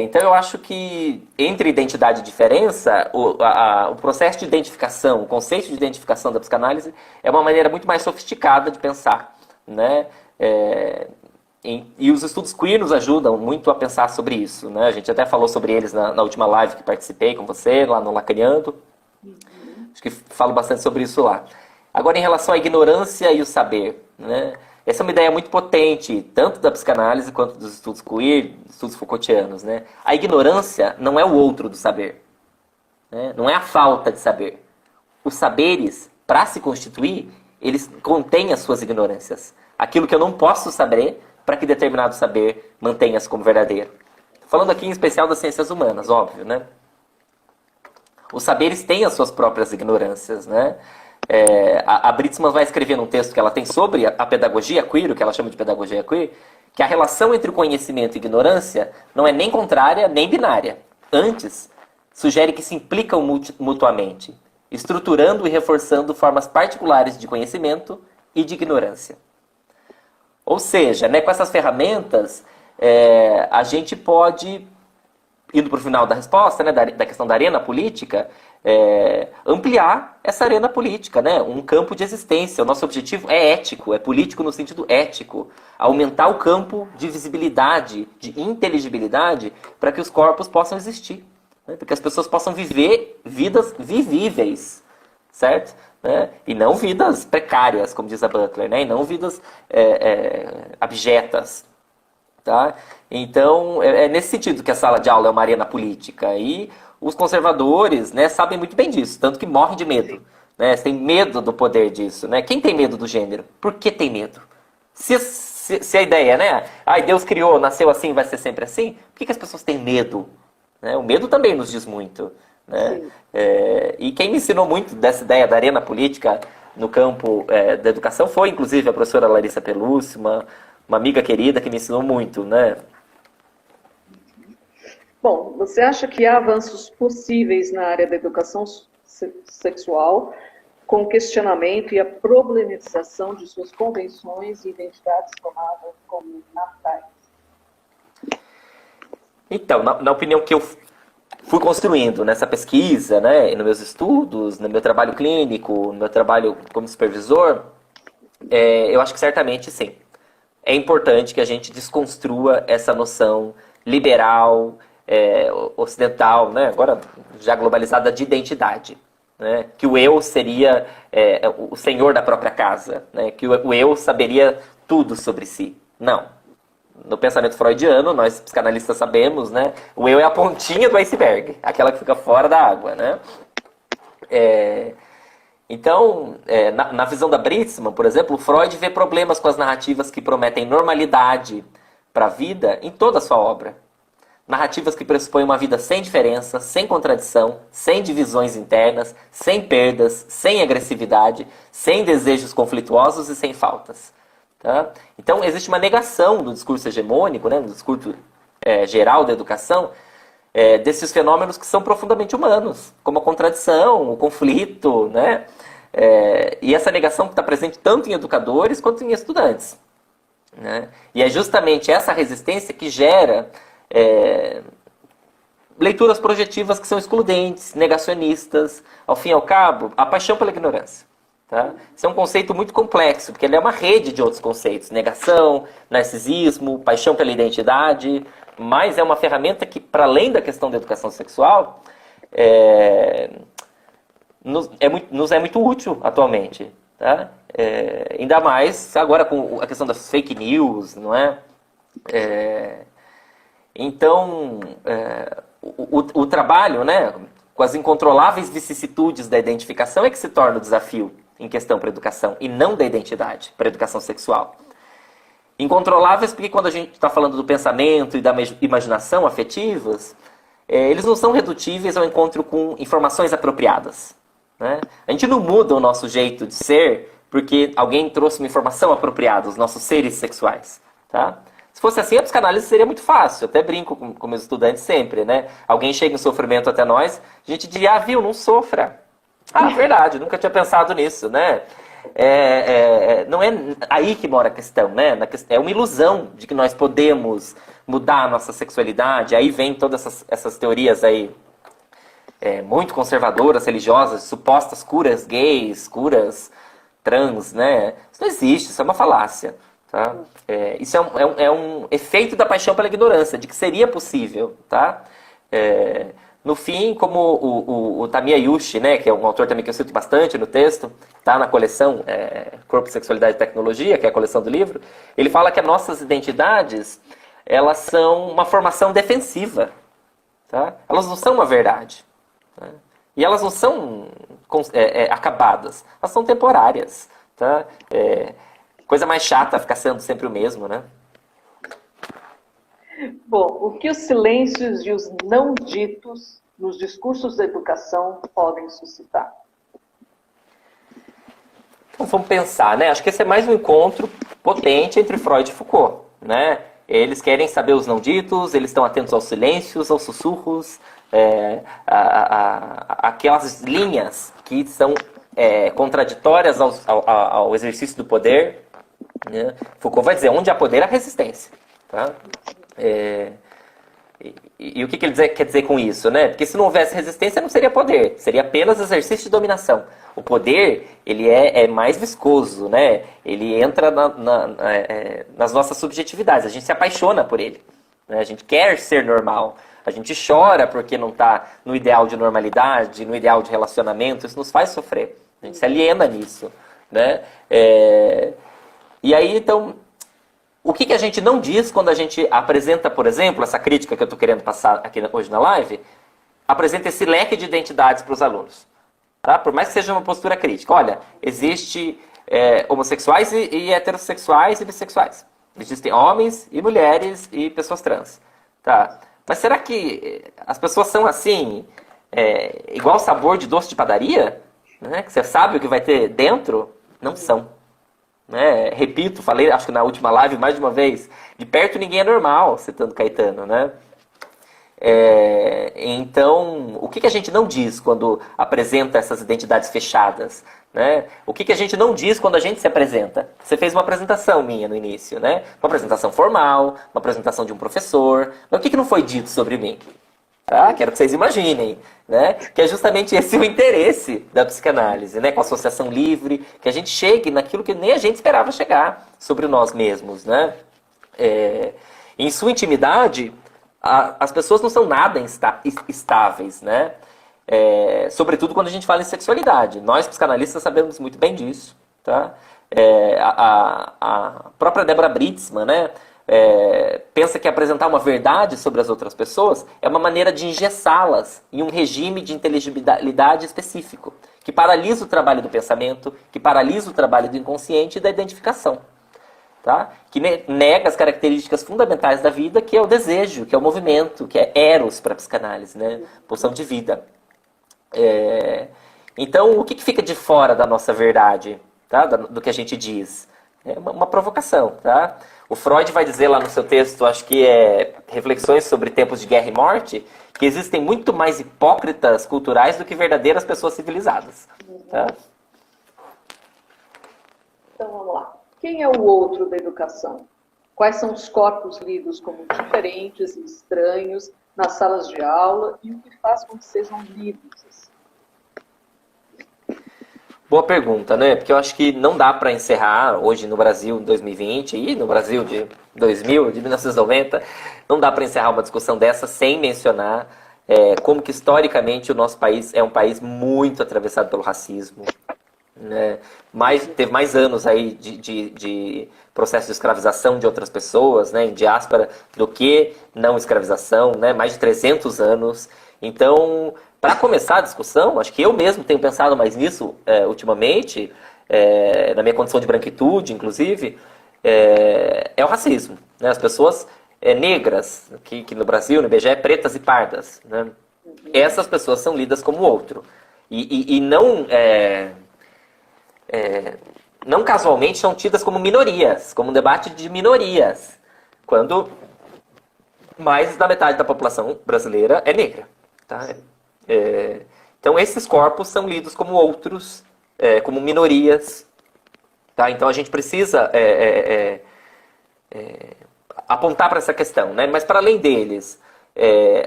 Então, eu acho que entre identidade e diferença, o processo de identificação, o conceito de identificação da psicanálise é uma maneira muito mais sofisticada de pensar, né? E os estudos queer nos ajudam muito a pensar sobre isso, né? A gente até falou sobre eles na última live que participei com você, lá no Lacaniano. Acho que falo bastante sobre isso lá. Agora, em relação à ignorância e o saber, né? Essa é uma ideia muito potente, tanto da psicanálise quanto dos estudos queer, estudos Foucaultianos, né? A ignorância não é o outro do saber, né? Não é a falta de saber. Os saberes, para se constituir, eles contêm as suas ignorâncias. Aquilo que eu não posso saber, para que determinado saber mantenha-se como verdadeiro. Falando aqui em especial das ciências humanas, óbvio, né? Os saberes têm as suas próprias ignorâncias, né? A Britzman vai escrever num texto que ela tem sobre a pedagogia queer, o que ela chama de pedagogia queer, que a relação entre o conhecimento e ignorância não é nem contrária, nem binária. Antes, sugere que se implicam mutuamente, estruturando e reforçando formas particulares de conhecimento e de ignorância. Ou seja, né, com essas ferramentas, a gente pode, indo para o final da resposta, né, da questão da arena política, ampliar essa arena política, né, um campo de existência. O nosso objetivo é ético, é político no sentido ético. Aumentar o campo de visibilidade, de inteligibilidade, para que os corpos possam existir, né, para que as pessoas possam viver vidas vivíveis, certo? Né? E não vidas precárias, como diz a Butler, né? E não vidas abjetas. Tá? Então, é nesse sentido que a sala de aula é uma arena política. E os conservadores, né, sabem muito bem disso, tanto que morrem de medo. Né? Tem medo do poder disso. Né? Quem tem medo do gênero? Por que tem medo? Se a ideia, né? Deus criou, nasceu assim, vai ser sempre assim, por que as pessoas têm medo? Né? O medo também nos diz muito. Né? E quem me ensinou muito dessa ideia da arena política no campo da educação foi, inclusive, a professora Larissa Pelúcio, uma amiga querida que me ensinou muito, né? Bom, você acha que há avanços possíveis na área da educação sexual com o questionamento e a problematização de suas convenções e identidades tomadas como naturais? Então, na opinião que eu fui construindo nessa pesquisa, né, nos meus estudos, no meu trabalho clínico, no meu trabalho como supervisor, eu acho que certamente sim. É importante que a gente desconstrua essa noção liberal, ocidental, né, agora já globalizada, de identidade. Né, que o eu seria o senhor da própria casa, né, que o eu saberia tudo sobre si. Não. No pensamento freudiano, nós psicanalistas sabemos, né, o eu é a pontinha do iceberg, aquela que fica fora da água. Né? Então, na visão da Britzman, por exemplo, Freud vê problemas com as narrativas que prometem normalidade para a vida em toda a sua obra. Narrativas que pressupõem uma vida sem diferença, sem contradição, sem divisões internas, sem perdas, sem agressividade, sem desejos conflituosos e sem faltas. Tá? Então, existe uma negação do discurso hegemônico, né, no discurso geral da educação, desses fenômenos que são profundamente humanos, como a contradição, o conflito, né? E essa negação que está presente tanto em educadores quanto em estudantes. Né? E é justamente essa resistência que gera leituras projetivas que são excludentes, negacionistas, ao fim e ao cabo, a paixão pela ignorância. Tá? Isso é um conceito muito complexo, porque ele é uma rede de outros conceitos. Negação, narcisismo, paixão pela identidade, mas é uma ferramenta que, para além da questão da educação sexual, nos é muito útil atualmente. Tá? Ainda mais agora com a questão das fake news, não é? Então, o trabalho, né, com as incontroláveis vicissitudes da identificação é que se torna o desafio. em questão para a educação, e não da identidade para a educação sexual. Incontroláveis porque quando a gente está falando do pensamento e da imaginação afetivas, eles não são redutíveis ao encontro com informações apropriadas. Né? A gente não muda o nosso jeito de ser porque alguém trouxe uma informação apropriada, os nossos seres sexuais. Tá? Se fosse assim, a psicanálise seria muito fácil. Eu até brinco com meus estudantes sempre. Né? Alguém chega em sofrimento até nós, a gente diria, viu, não sofra. Verdade, nunca tinha pensado nisso. Né? Não é aí que mora a questão. Né? É uma ilusão de que nós podemos mudar a nossa sexualidade. Aí vem todas essas teorias aí muito conservadoras, religiosas, supostas curas gays, curas trans, né? Isso não existe, isso é uma falácia. Tá? Isso é um efeito da paixão pela ignorância, de que seria possível. Tá? No fim, como o Tamiya Yushi, né, que é um autor também que eu cito bastante no texto, tá na coleção Corpo, Sexualidade e Tecnologia, que é a coleção do livro, ele fala que as nossas identidades, elas são uma formação defensiva. Tá? Elas não são uma verdade. Tá? E elas não são acabadas, elas são temporárias. Tá? Coisa mais chata ficar sendo sempre o mesmo, né? Bom, o que os silêncios e os não ditos nos discursos da educação podem suscitar? Então vamos pensar, né? Acho que esse é mais um encontro potente entre Freud e Foucault, né? Eles querem saber os não ditos, eles estão atentos aos silêncios, aos sussurros, aquelas linhas que são contraditórias ao exercício do poder. Né? Foucault vai dizer, onde há poder, há resistência. Tá? E o que ele quer dizer com isso? Né? Porque se não houvesse resistência, não seria poder, seria apenas exercício de dominação. O poder, ele é mais viscoso, né? Ele entra nas nossas subjetividades, a gente se apaixona por ele. Né? A gente quer ser normal, a gente chora porque não está no ideal de normalidade, no ideal de relacionamento, isso nos faz sofrer, a gente se aliena nisso. Né? E aí, então, o que a gente não diz quando a gente apresenta, por exemplo, essa crítica que eu estou querendo passar aqui hoje na live, apresenta esse leque de identidades para os alunos. Tá? Por mais que seja uma postura crítica. Olha, existe homossexuais e heterossexuais e bissexuais. Existem homens e mulheres e pessoas trans. Tá? Mas será que as pessoas são assim, igual sabor de doce de padaria? Né? Que você sabe o que vai ter dentro? Não são. Né? Repito, falei, acho que na última live mais de uma vez, de perto ninguém é normal, citando Caetano, né? Então, o que a gente não diz quando apresenta essas identidades fechadas? Né? O que a gente não diz quando a gente se apresenta? Você fez uma apresentação minha no início, né? Uma apresentação formal, uma apresentação de um professor, mas o que não foi dito sobre mim? Tá? Quero que vocês imaginem, né? Que é justamente esse o interesse da psicanálise, né? Com a associação livre, que a gente chegue naquilo que nem a gente esperava chegar sobre nós mesmos, né? Em sua intimidade, as pessoas não são nada estáveis, né? Sobretudo quando a gente fala em sexualidade. Nós, psicanalistas, sabemos muito bem disso, tá? A própria Deborah Britzman, né? Pensa que apresentar uma verdade sobre as outras pessoas é uma maneira de engessá-las em um regime de inteligibilidade específico, que paralisa o trabalho do pensamento, que paralisa o trabalho do inconsciente e da identificação. Tá? Que nega as características fundamentais da vida, que é o desejo, que é o movimento, que é eros para a psicanálise, né? Pulsão de vida. Então, o que fica de fora da nossa verdade, tá? Do que a gente diz? É uma provocação. Tá? O Freud vai dizer lá no seu texto, acho que Reflexões sobre Tempos de Guerra e Morte, que existem muito mais hipócritas culturais do que verdadeiras pessoas civilizadas. Tá? Então, vamos lá. Quem é o outro da educação? Quais são os corpos lidos como diferentes e estranhos nas salas de aula e o que faz com que sejam lidos? Boa pergunta, né? Porque eu acho que não dá para encerrar hoje no Brasil em 2020 e no Brasil de 2000, de 1990, não dá para encerrar uma discussão dessa sem mencionar como que historicamente o nosso país é um país muito atravessado pelo racismo. Né? Teve mais anos aí de processo de escravização de outras pessoas, né, em diáspora, do que não escravização, né? Mais de 300 anos. Então, para começar a discussão, acho que eu mesmo tenho pensado mais nisso ultimamente, na minha condição de branquitude, inclusive, é o racismo. Né? As pessoas negras, que no Brasil, no IBGE, pretas e pardas, né? Essas pessoas são lidas como outro. E não casualmente são tidas como minorias, como um debate de minorias, quando mais da metade da população brasileira é negra. Tá? Então esses corpos são lidos como outros, como minorias. Tá? Então a gente precisa apontar para essa questão. Né? Mas para além deles,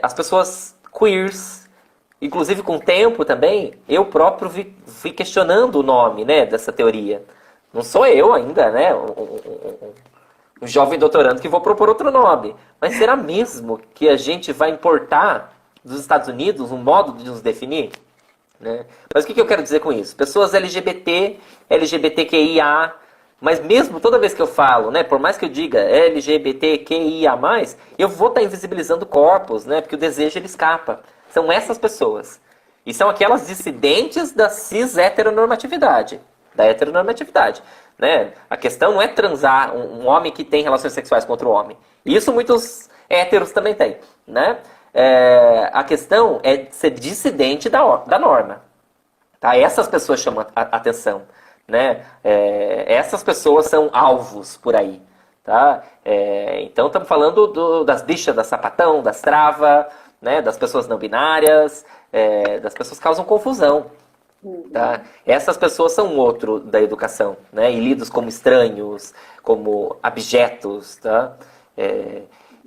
as pessoas queers, inclusive com o tempo também, eu próprio fui questionando o nome, né, dessa teoria. Não sou eu ainda, né, um jovem doutorando que vou propor outro nome. Mas será mesmo que a gente vai importar dos Estados Unidos um modo de nos definir? Né? Mas o que eu quero dizer com isso? Pessoas LGBT, LGBTQIA, mas mesmo toda vez que eu falo, né, por mais que eu diga LGBTQIA+, eu vou estar invisibilizando corpos, né, porque o desejo ele escapa. São essas pessoas. E são aquelas dissidentes da cis-heteronormatividade. Da heteronormatividade. Né? A questão não é transar um homem que tem relações sexuais com outro homem. Isso muitos héteros também têm. Né? A questão é ser dissidente da norma. Tá? Essas pessoas chamam a atenção. Né? Essas pessoas são alvos por aí. Tá? Então estamos falando das bichas, da sapatão, das travas, né? Das pessoas não binárias, das pessoas que causam confusão. Tá? Essas pessoas são outro da educação, né? E lidos como estranhos, como abjetos. Tá?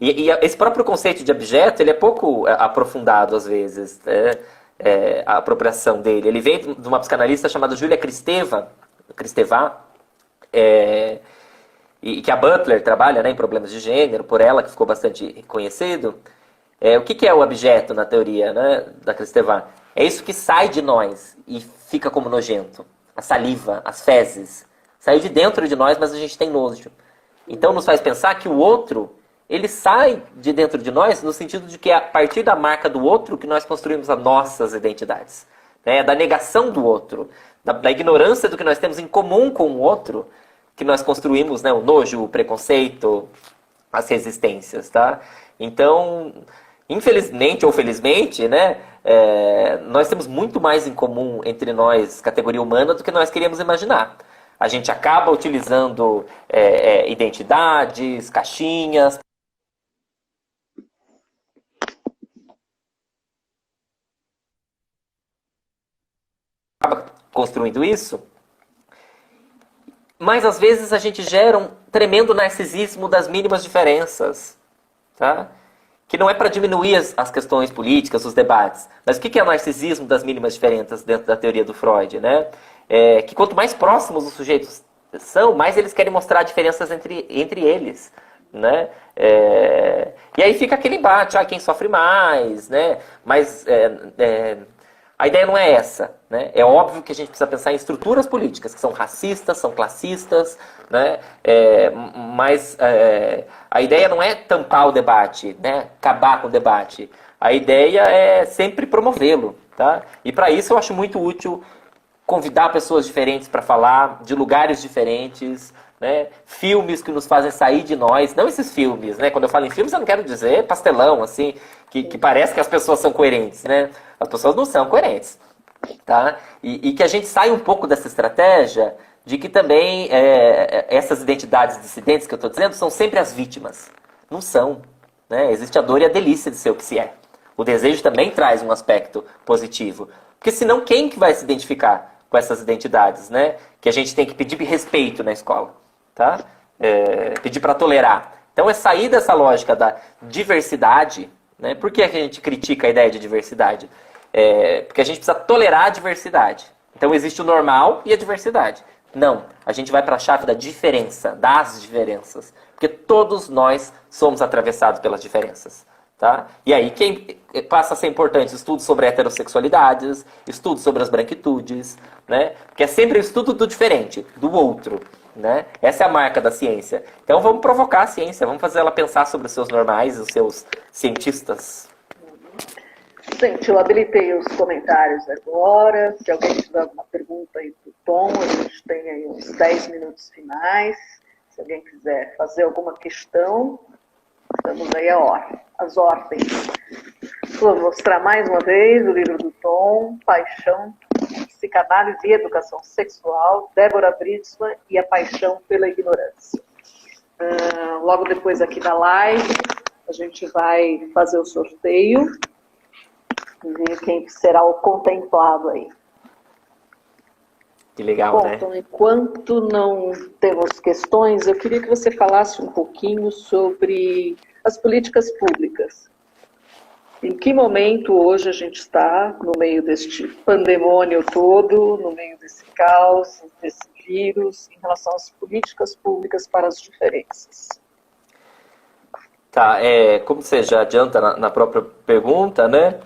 E esse próprio conceito de abjeto ele é pouco aprofundado às vezes, né? A apropriação dele. Ele vem de uma psicanalista chamada Júlia Kristeva, e que a Butler trabalha, né, em problemas de gênero, por ela que ficou bastante conhecido. O que é o abjeto na teoria, né, da Kristeva? É isso que sai de nós e fica como nojento. A saliva, as fezes. Saiu de dentro de nós, mas a gente tem nojo. Então nos faz pensar que o outro, ele sai de dentro de nós no sentido de que é a partir da marca do outro que nós construímos as nossas identidades. Né? Da negação do outro, da ignorância do que nós temos em comum com o outro, que nós construímos, né, o nojo, o preconceito, as resistências. Tá? Então, infelizmente ou felizmente, né, nós temos muito mais em comum entre nós, categoria humana, do que nós queríamos imaginar. A gente acaba utilizando identidades, caixinhas, acaba construindo isso, mas às vezes a gente gera um tremendo narcisismo das mínimas diferenças, tá? Que não é para diminuir as questões políticas, os debates. Mas o que é o narcisismo das mínimas diferenças dentro da teoria do Freud? Né? Que quanto mais próximos os sujeitos são, mais eles querem mostrar diferenças entre eles. Né? E aí fica aquele embate, quem sofre mais, né? Mas a ideia não é essa. Né? É óbvio que a gente precisa pensar em estruturas políticas que são racistas, são classistas, né? Mas a ideia não é tampar o debate, né? Acabar com o debate. A ideia é sempre promovê-lo. Tá? E para isso eu acho muito útil convidar pessoas diferentes para falar, de lugares diferentes, né? Filmes que nos fazem sair de nós. Não esses filmes, né? Quando eu falo em filmes eu não quero dizer pastelão, assim, que parece que as pessoas são coerentes. Né? As pessoas não são coerentes. Tá? E que a gente saia um pouco dessa estratégia de que também essas identidades dissidentes que eu estou dizendo são sempre as vítimas. Não são. Né? Existe a dor e a delícia de ser o que se é. O desejo também traz um aspecto positivo. Porque senão quem que vai se identificar com essas identidades? Né? Que a gente tem que pedir respeito na escola. Tá? Pedir para tolerar. Então é sair dessa lógica da diversidade. Né? Por que a gente critica a ideia de diversidade? Porque a gente precisa tolerar a diversidade. Então existe o normal e a diversidade. Não, a gente vai para a chave da diferença, das diferenças. Porque todos nós somos atravessados pelas diferenças. Tá? E aí quem passa a ser importante? Estudos sobre heterossexualidades, estudos sobre as branquitudes, né? Porque é sempre o estudo do diferente, do outro. Né? Essa é a marca da ciência. Então vamos provocar a ciência, vamos fazer ela pensar sobre os seus normais, os seus cientistas. Gente, eu habilitei os comentários agora. Se alguém tiver alguma pergunta aí para o Tom, a gente tem aí uns 10 minutos finais. Se alguém quiser fazer alguma questão, estamos aí às ordens. Vou mostrar mais uma vez o livro do Tom, Paixão, Psicanálise e Educação Sexual, Débora Britzmann e a Paixão pela Ignorância. Logo depois aqui da live, a gente vai fazer o sorteio e ver quem será o contemplado aí. Que legal, bom, né? Então, enquanto não temos questões, eu queria que você falasse um pouquinho sobre as políticas públicas. Em que momento hoje a gente está no meio deste pandemônio todo, no meio desse caos, desse vírus, em relação às políticas públicas para as diferenças? Tá, como você já adianta na própria pergunta, né?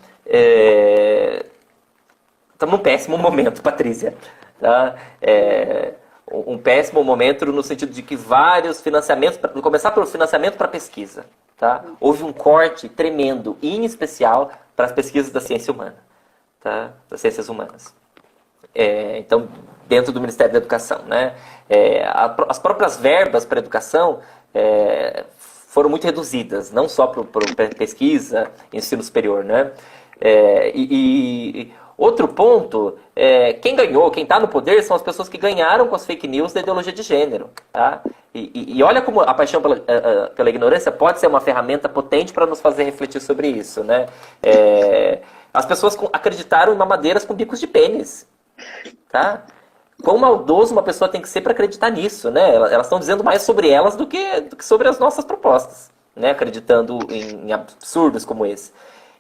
Estamos num péssimo momento, Patrícia. Tá? Um péssimo momento no sentido de que vários financiamentos, vou começar pelo financiamento para pesquisa. Tá? Houve um corte tremendo, em especial para as pesquisas da ciência humana, tá? Das ciências humanas. Então, dentro do Ministério da Educação, né? As próprias verbas para a educação foram muito reduzidas, não só para pesquisa e ensino superior, né? Outro ponto, quem ganhou, quem está no poder, são as pessoas que ganharam com as fake news da ideologia de gênero. Tá? E olha como a paixão pela ignorância pode ser uma ferramenta potente para nos fazer refletir sobre isso. Né? As pessoas acreditaram em mamadeiras com bicos de pênis. Tá? Quão maldoso uma pessoa tem que ser para acreditar nisso? Né? Elas estão dizendo mais sobre elas do que sobre as nossas propostas, né? Acreditando em absurdos como esse.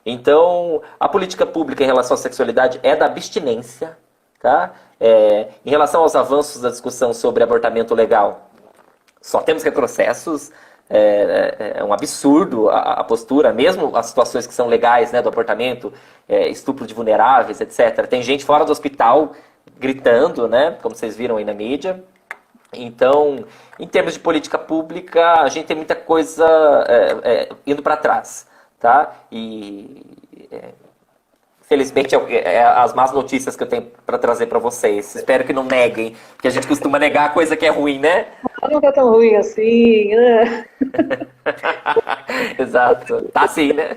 Então, a política pública em relação à sexualidade é da abstinência. Tá? Em relação aos avanços da discussão sobre abortamento legal, só temos retrocessos. É um absurdo a postura, mesmo as situações que são legais, né, do abortamento, estupro de vulneráveis, etc. Tem gente fora do hospital gritando, né, como vocês viram aí na mídia. Então, em termos de política pública, a gente tem muita coisa indo para trás. Tá? Felizmente as más notícias que eu tenho para trazer para vocês. Espero que não neguem, porque a gente costuma negar a coisa que é ruim, né? Não tá tão ruim assim, né? Exato. Tá assim, né?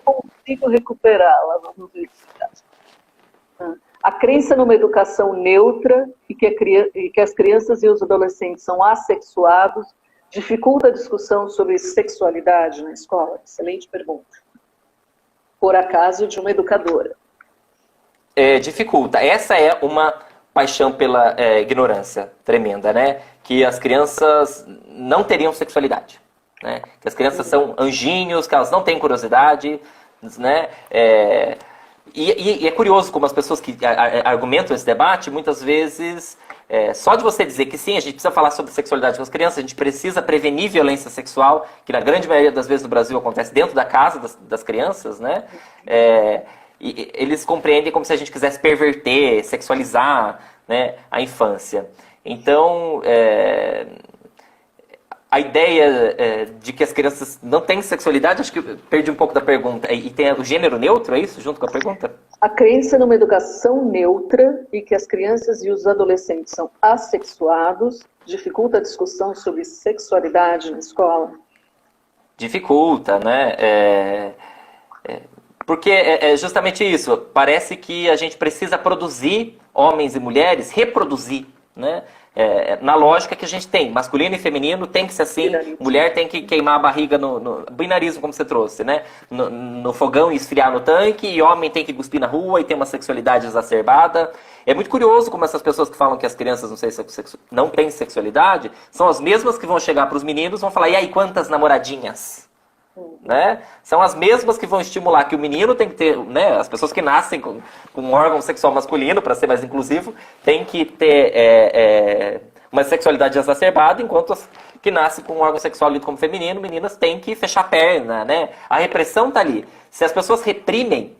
Consigo recuperá-la, vamos ver se tá. A crença numa educação neutra e que as crianças e os adolescentes são assexuados dificulta a discussão sobre sexualidade na escola? Excelente pergunta. Por acaso, de uma educadora. Dificulta. Essa é uma paixão pela ignorância tremenda, né? Que as crianças não teriam sexualidade. Né? Que as crianças são anjinhos, que elas não têm curiosidade, né? E é curioso como as pessoas que argumentam esse debate, muitas vezes, só de você dizer que sim, a gente precisa falar sobre sexualidade com as crianças, a gente precisa prevenir violência sexual, que na grande maioria das vezes no Brasil acontece dentro da casa das crianças, né? E eles compreendem como se a gente quisesse perverter, sexualizar, né, a infância. Então, a ideia de que as crianças não têm sexualidade, acho que eu perdi um pouco da pergunta. E tem o gênero neutro, é isso, junto com a pergunta? A crença numa educação neutra e que as crianças e os adolescentes são assexuados dificulta a discussão sobre sexualidade na escola? Dificulta, né? Porque é justamente isso. Parece que a gente precisa produzir homens e mulheres, reproduzir, né? Na lógica que a gente tem, masculino e feminino tem que ser assim, Binarismo. Mulher tem que queimar a barriga no binarismo, como você trouxe, né? No fogão e esfriar no tanque, e homem tem que cuspir na rua e tem uma sexualidade exacerbada. É muito curioso como essas pessoas que falam que as crianças não têm sexualidade são as mesmas que vão chegar para os meninos e vão falar: e aí, quantas namoradinhas? Né? São as mesmas que vão estimular que o menino tem que ter, né? As pessoas que nascem com um órgão sexual masculino, para ser mais inclusivo, tem que ter uma sexualidade exacerbada, enquanto as que nascem com um órgão sexual lido como feminino, meninas têm que fechar a perna, né? A repressão está ali. Se as pessoas reprimem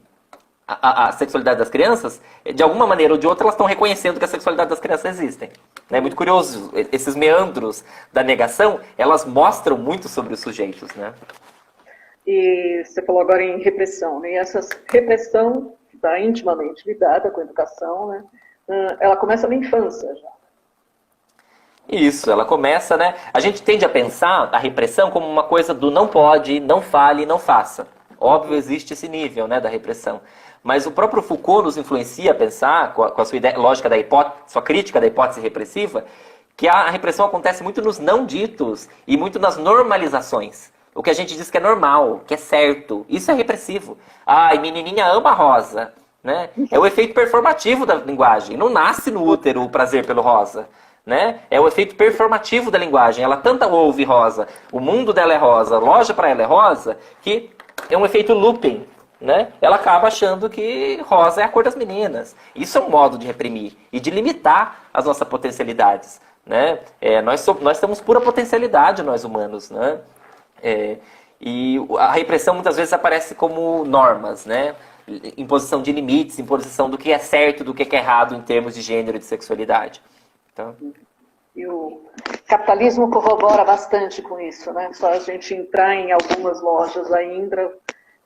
a sexualidade das crianças, de alguma maneira ou de outra elas estão reconhecendo que a sexualidade das crianças existe. É muito curioso, esses meandros da negação, elas mostram muito sobre os sujeitos, né? E você falou agora em repressão, né? E essa repressão que está intimamente ligada com a educação, né? Ela começa na infância já. Isso, ela começa, né? A gente tende a pensar a repressão como uma coisa do não pode, não fale, não faça. Óbvio, existe esse nível, né, da repressão. Mas o próprio Foucault nos influencia a pensar, com a sua ideia, lógica da hipótese, sua crítica da hipótese repressiva, que a repressão acontece muito nos não ditos e muito nas normalizações. O que a gente diz que é normal, que é certo. Isso é repressivo. Ai, menininha ama rosa. Né? É o efeito performativo da linguagem. Não nasce no útero o prazer pelo rosa. Né? É o efeito performativo da linguagem. Ela tanto ouve rosa, o mundo dela é rosa, a loja para ela é rosa, que é um efeito looping. Né? Ela acaba achando que rosa é a cor das meninas. Isso é um modo de reprimir e de limitar as nossas potencialidades. Né? Nós temos pura potencialidade, nós humanos. Né? E a repressão muitas vezes aparece como normas, né? Imposição de limites, imposição do que é certo, do que é errado em termos de gênero e de sexualidade. Então... E o capitalismo corrobora bastante com isso, né? Só a gente entrar em algumas lojas ainda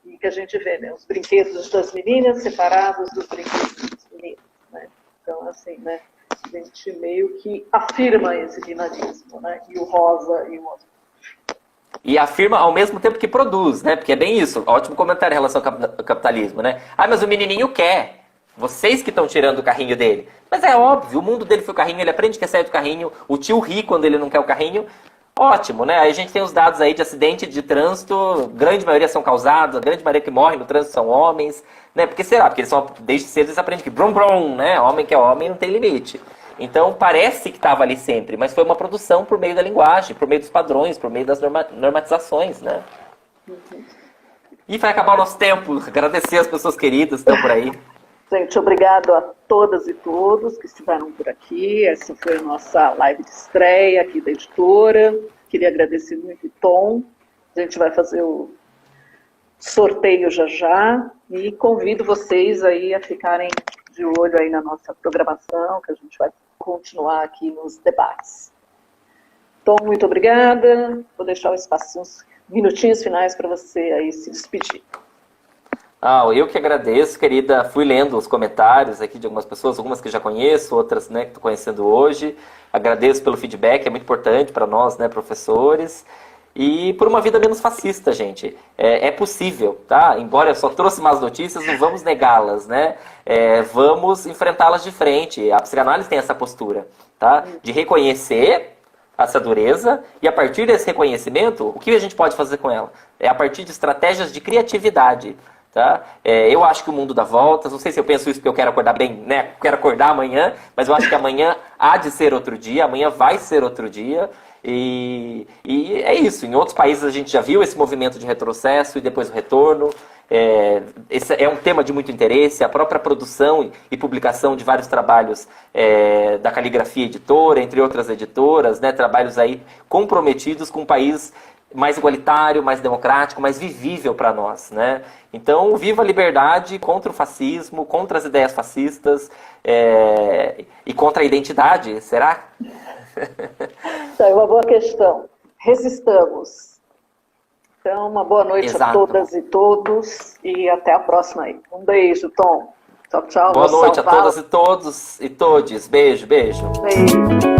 e que a gente vê, né? Os brinquedos das meninas separados dos brinquedos dos meninos, né? Então, assim, né? A gente meio que afirma esse binarismo, né? E o rosa e o azul. E afirma ao mesmo tempo que produz, né? Porque é bem isso. Ótimo comentário em relação ao capitalismo, né? Ah, mas o menininho quer. Vocês que estão tirando o carrinho dele. Mas é óbvio, o mundo dele foi o carrinho, ele aprende que é certo o carrinho, o tio ri quando ele não quer o carrinho. Ótimo, né? Aí a gente tem os dados aí de acidente de trânsito, grande maioria são causados, a grande maioria que morre no trânsito são homens, né? Porque será? Porque eles são, desde cedo eles aprendem que brum brum, né? Homem que é homem não tem limite. Então parece que estava ali sempre, mas foi uma produção por meio da linguagem, por meio dos padrões, por meio das normatizações, né? E vai acabar o nosso tempo. Agradecer as pessoas queridas que estão por aí. Gente, obrigado a todas e todos que estiveram por aqui. Essa foi a nossa live de estreia aqui da editora. Queria agradecer muito o Tom. A gente vai fazer o sorteio já já. E convido vocês aí a ficarem de olho aí na nossa programação, que a gente vai continuar aqui nos debates. Tom, muito obrigada. Vou deixar o espaço, uns minutinhos finais para você aí se despedir. Eu que agradeço, querida. Fui lendo os comentários aqui de algumas pessoas, algumas que já conheço, outras, né, que estou conhecendo hoje. Agradeço pelo feedback, é muito importante para nós, né, professores. E por uma vida menos fascista, gente. É possível, tá? Embora eu só trouxe más notícias, não vamos negá-las, né? Vamos enfrentá-las de frente. A psicanálise tem essa postura, tá? De reconhecer essa dureza e a partir desse reconhecimento, o que a gente pode fazer com ela? É a partir de estratégias de criatividade. Tá? Eu acho que o mundo dá voltas, não sei se eu penso isso porque eu quero acordar bem, né? Quero acordar amanhã, mas eu acho que amanhã há de ser outro dia, amanhã vai ser outro dia, e é isso. Em outros países a gente já viu esse movimento de retrocesso e depois o retorno. Esse é um tema de muito interesse, a própria produção e publicação de vários trabalhos da Caligrafia Editora, entre outras editoras, né? Trabalhos aí comprometidos com o país mais igualitário, mais democrático, mais vivível para nós, né? Então, viva a liberdade contra o fascismo, contra as ideias fascistas e contra a identidade, será? Então, é uma boa questão. Resistamos. Então, uma boa noite a todas e todos e até a próxima aí. Um beijo, Tom. Tchau, tchau. Boa noite a todas e todos e todes. Beijo, beijo. Beijo.